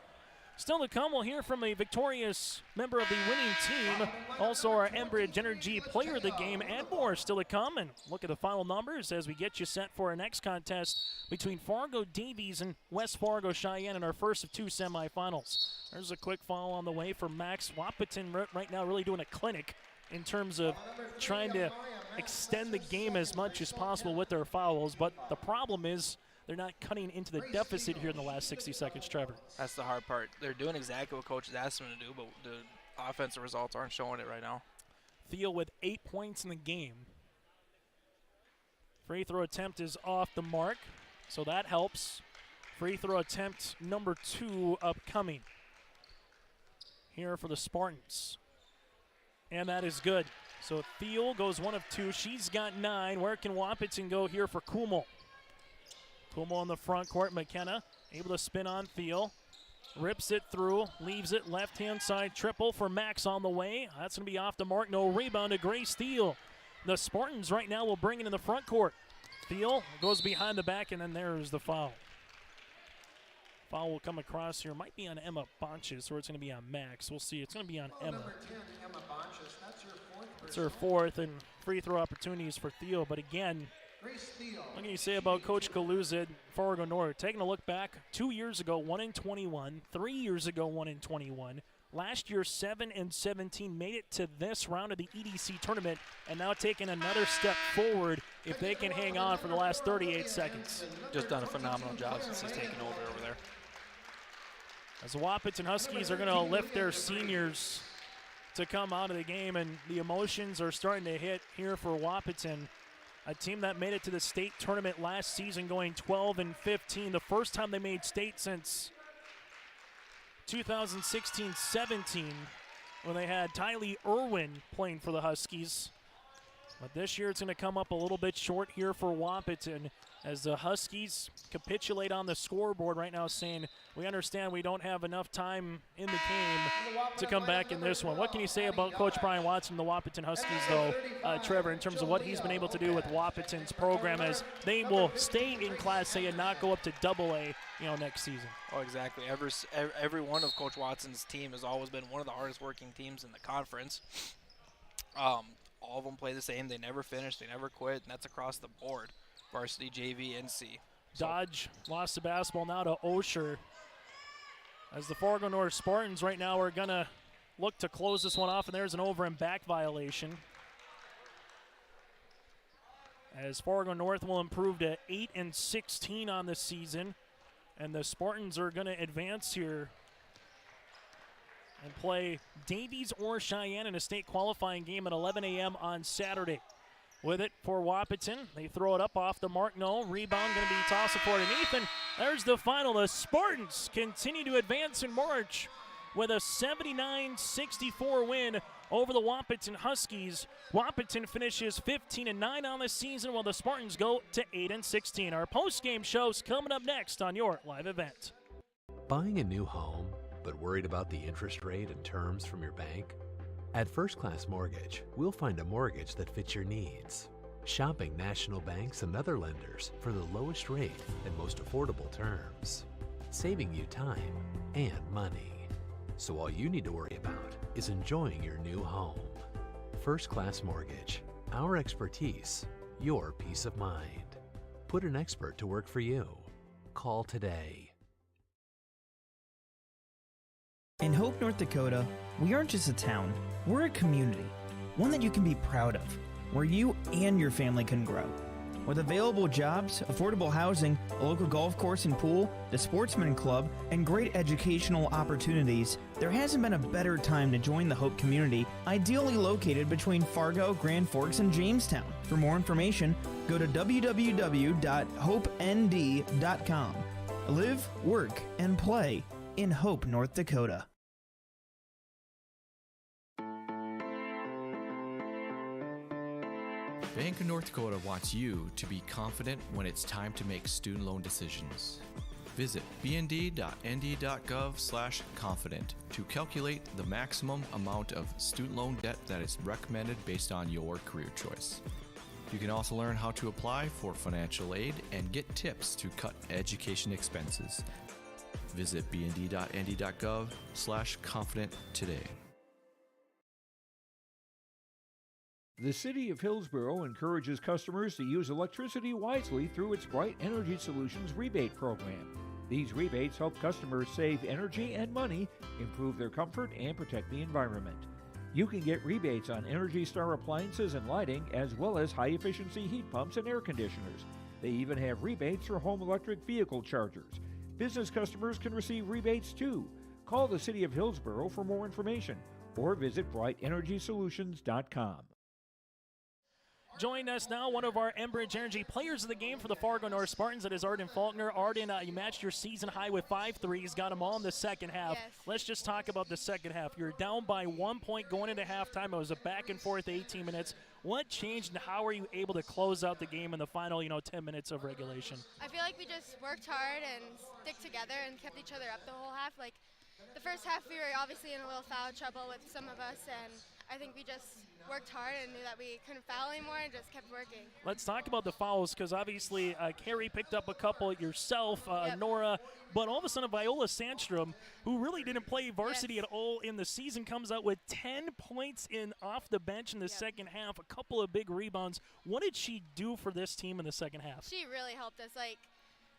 Still to come, we'll hear from a victorious member of the winning team, also our Enbridge Energy player of the game, and more still to come. And look at the final numbers as we get you set for our next contest between Fargo Davies and West Fargo Cheyenne in our first of 2 semifinals. There's a quick foul on the way for Max. Wahpeton right now really doing a clinic in terms of trying to extend the game as much as possible with their fouls, but the problem is they're not cutting into the deficit here in the last 60 seconds, Trevor. That's the hard part. They're doing exactly what coach has asked them to do, but the offensive results aren't showing it right now. Thiel with 8 points in the game. Free throw attempt is off the mark, so that helps. Free throw attempt number 2 upcoming here for the Spartans. And that is good. So Thiel goes 1 of 2. She's got 9. Where can Wahpeton go here for Kumul? Kumul in the front court. McKenna able to spin on Thiel. Rips it through. Leaves it left-hand side. Triple for Max on the way. That's going to be off the mark. No rebound to Grace Thiel. The Spartans right now will bring it in the front court. Thiel goes behind the back, and then there's the foul. Foul will come across here. Might be on Emma Bonches, or it's going to be on Max. We'll see. It's going to be on Emma. Number 10, Emma Bonches. That's her 4th. It's her 4th, and free throw opportunities for Thiel. But again, what can you say about Coach Kaluza at Fargo North? Taking a look back, 2 years ago, 1-21. 3 years ago, 1-21. Last year, 7-17, made it to this round of the EDC tournament, and now taking another step forward if they can hang on for the last 38 seconds. Just done a phenomenal job since he's taken over there. As the Wahpeton Huskies are going to lift their seniors to come out of the game, and the emotions are starting to hit here for Wahpeton. A team that made it to the state tournament last season, going 12-15, the first time they made state since 2016-17, when they had Tylee Irwin playing for the Huskies. But this year it's going to come up a little bit short here for Wahpeton as the Huskies capitulate on the scoreboard right now, saying, we understand we don't have enough time in the game to come back in this one. What can you say about Coach Brian Watson and the Wahpeton Huskies, though, Trevor, in terms of what he's been able to do with Wahpeton's program as they will stay in Class A and not go up to Double-A, next season? Oh, exactly. Every one of Coach Watson's team has always been one of the hardest working teams in the conference. All of them play the same. They never finish. They never quit, and that's across the board. Varsity, JV, NC. Dodge lost the basketball now to Osher. As the Fargo North Spartans right now are going to look to close this one off, and there's an over and back violation. As Fargo North will improve to 8-16 on the season, and the Spartans are going to advance here and play Davies or Cheyenne in a state qualifying game at 11 a.m. on Saturday. With it for Wahpeton. They throw it up off the mark. No. Rebound going to be tossed for underneath. And there's the final. The Spartans continue to advance in March with a 79-64 win over the Wahpeton Huskies. Wahpeton finishes 15-9 on the season, while the Spartans go to 8-16. Our post-game show's coming up next on your live event. Buying a new home, but worried about the interest rate and terms from your bank? At First Class Mortgage, we'll find a mortgage that fits your needs. Shopping national banks and other lenders for the lowest rate and most affordable terms, saving you time and money. So all you need to worry about is enjoying your new home. First Class Mortgage, our expertise, your peace of mind. Put an expert to work for you. Call today. In Hope, North Dakota, we aren't just a town, we're a community, one that you can be proud of, where you and your family can grow. With available jobs, affordable housing, a local golf course and pool, the Sportsman Club, and great educational opportunities, there hasn't been a better time to join the Hope community, ideally located between Fargo, Grand Forks, and Jamestown. For more information, go to www.hopend.com. Live, work, and play in Hope, North Dakota. Bank of North Dakota wants you to be confident when it's time to make student loan decisions. Visit bnd.nd.gov/confident to calculate the maximum amount of student loan debt that is recommended based on your career choice. You can also learn how to apply for financial aid and get tips to cut education expenses. Visit bnd.nd.gov/confident today. The City of Hillsborough encourages customers to use electricity wisely through its Bright Energy Solutions rebate program. These rebates help customers save energy and money, improve their comfort, and protect the environment. You can get rebates on Energy Star appliances and lighting, as well as high-efficiency heat pumps and air conditioners. They even have rebates for home electric vehicle chargers. Business customers can receive rebates too. Call the City of Hillsborough for more information or visit brightenergysolutions.com. Join us now, one of our Enbridge Energy players of the game for the Fargo North Spartans. That is Arden Faulkner. Arden, you matched your season high with 5 threes, got them all in the second half. Yes. Let's just talk about the second half. You're down by 1 point going into halftime. It was a back and forth 18 minutes. What changed, and how are you able to close out the game in the final, 10 minutes of regulation? I feel like we just worked hard and stick together and kept each other up the whole half. Like the first half, we were obviously in a little foul trouble with some of us, and I think we just worked hard and knew that we couldn't foul anymore and just kept working. Let's talk about the fouls, because obviously Carrie picked up a couple, yourself, Yep. Nora, but all of a sudden Viola Sandstrom, who really didn't play varsity at all in the season, comes out with 10 points in off the bench in the second half, a couple of big rebounds. What did she do for this team in the second half? She really helped us. Like,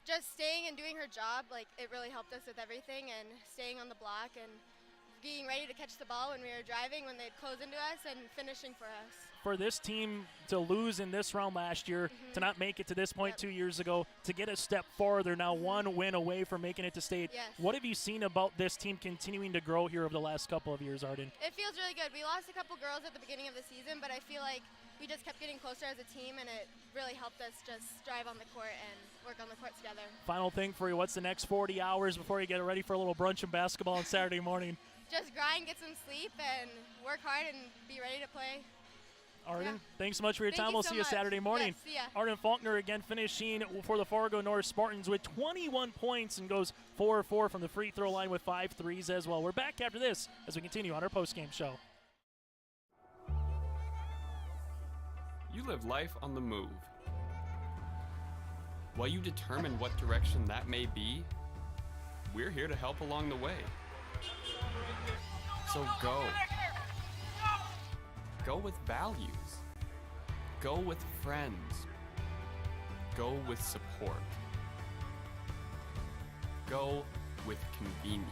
just staying and doing her job, like, it really helped us with everything, and staying on the block and being ready to catch the ball when we were driving, when they'd close into us, and finishing for us. For this team to lose in this round last year, to not make it to this point 2 years ago, to get a step farther, now one win away from making it to state. Yes. What have you seen about this team continuing to grow here over the last couple of years, Arden? It feels really good. We lost a couple girls at the beginning of the season, but I feel like we just kept getting closer as a team, and it really helped us just drive on the court and work on the court together. Final thing for you, what's the next 40 hours before you get ready for a little brunch and basketball on Saturday morning? Just grind, get some sleep, and work hard and be ready to play. Arden, thanks so much for your Thank time. you We'll so see you much. Saturday morning. Yes, see ya. Arden Faulkner again finishing for the Fargo North Spartans with 21 points and goes 4-4 from the free throw line with 5 threes as well. We're back after this as we continue on our postgame show. You live life on the move. While you determine what direction that may be, we're here to help along the way. So go. Go with values. Go with friends. Go with support. Go with convenience.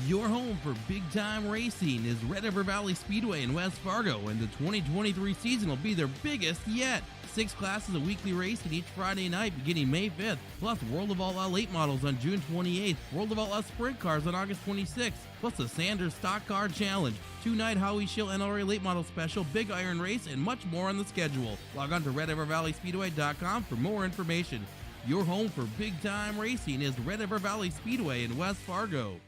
Your home for big-time racing is Red River Valley Speedway in West Fargo, and the 2023 season will be their biggest yet. 6 classes of weekly racing each Friday night beginning May 5th, plus World of All Out late models on June 28th, World of All Out sprint cars on August 26th, plus the Sanders Stock Car Challenge, 2-night Howie Schill NRA late model special, Big Iron Race, and much more on the schedule. Log on to RedRiverValleySpeedway.com for more information. Your home for big-time racing is Red River Valley Speedway in West Fargo.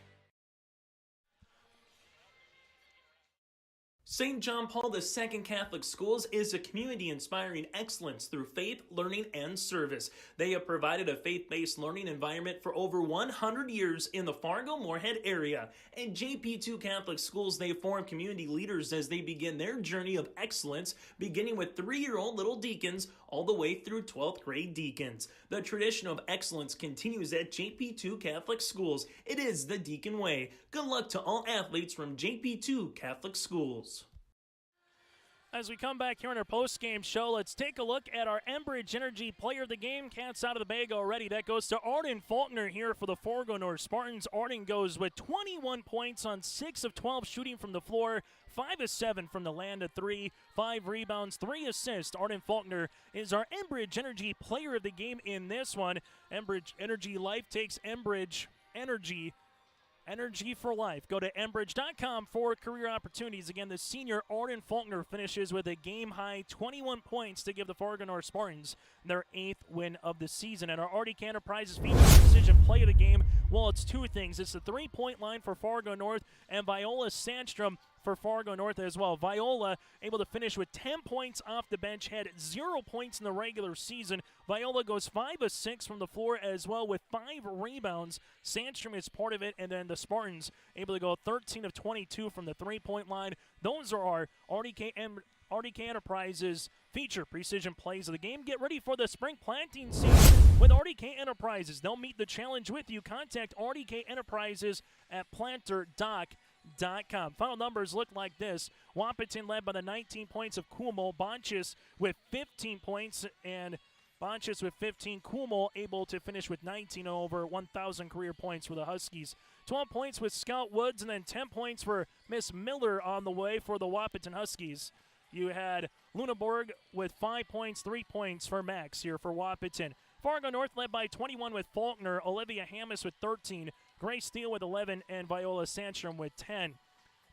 St. John Paul II Catholic Schools is a community inspiring excellence through faith, learning, and service. They have provided a faith-based learning environment for over 100 years in the Fargo-Moorhead area. At JP2 Catholic Schools, they form community leaders as they begin their journey of excellence, beginning with 3-year-old little deacons all the way through 12th grade deacons. The tradition of excellence continues at JP2 Catholic Schools. It is the Deacon Way. Good luck to all athletes from JP2 Catholic Schools. As we come back here in our post-game show, let's take a look at our Enbridge Energy Player of the Game. Cats out of the bag already. That goes to Arden Faulkner here for the Fargo North Spartans. Arden goes with 21 points on 6 of 12 shooting from the floor, 5 of 7 from the land of 3, 5 rebounds, 3 assists. Arden Faulkner is our Enbridge Energy Player of the Game in this one. Enbridge Energy Life takes Enbridge Energy for life. Go to Enbridge.com for career opportunities. Again, the senior Arden Faulkner finishes with a game-high 21 points to give the Fargo North Spartans their 8th win of the season. And our RDK Enterprises feature decision play of the game, well, it's 2 things. It's the 3-point line for Fargo North and Viola Sandstrom for Fargo North as well. Viola able to finish with 10 points off the bench, had 0 points in the regular season. Viola goes 5 of 6 from the floor as well with 5 rebounds. Sandstrom is part of it, and then the Spartans able to go 13 of 22 from the 3-point line. Those are our RDK Enterprises feature precision plays of the game. Get ready for the spring planting season with RDK Enterprises. They'll meet the challenge with you. Contact RDK Enterprises at planterdoc.com. Final numbers look like this. Wahpeton led by the 19 points of Kumo. Bonchis with 15 points, and Bonchis with 15. Kumo able to finish with 19 over 1,000 career points for the Huskies. 12 points with Scout Woods, and then 10 points for Miss Miller on the way for the Wahpeton Huskies. You had Luneburg with 5 points, 3 points for Max here for Wahpeton. Fargo North led by 21 with Faulkner, Olivia Hammis with 13, Grace Steele with 11, and Viola Sandstrom with 10.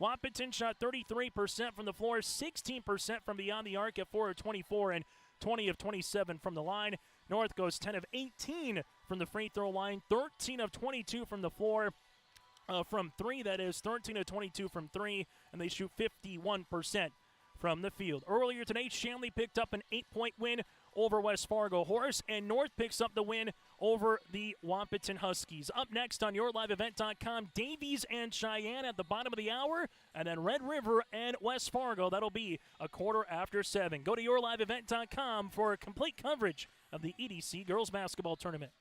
Wahpeton shot 33% from the floor, 16% from beyond the arc at 4 of 24, and 20 of 27 from the line. North goes 10 of 18 from the free throw line, 13 of 22 from the floor. From 3, that is 13 of 22 from 3, and they shoot 51% from the field. Earlier today, Shanley picked up an 8-point win over West Fargo Horse, and North picks up the win over the Wahpeton Huskies. Up next on YourLiveEvent.com, Davies and Cheyenne at the bottom of the hour, and then Red River and West Fargo. That'll be a 7:15. Go to YourLiveEvent.com for complete coverage of the EDC Girls Basketball Tournament.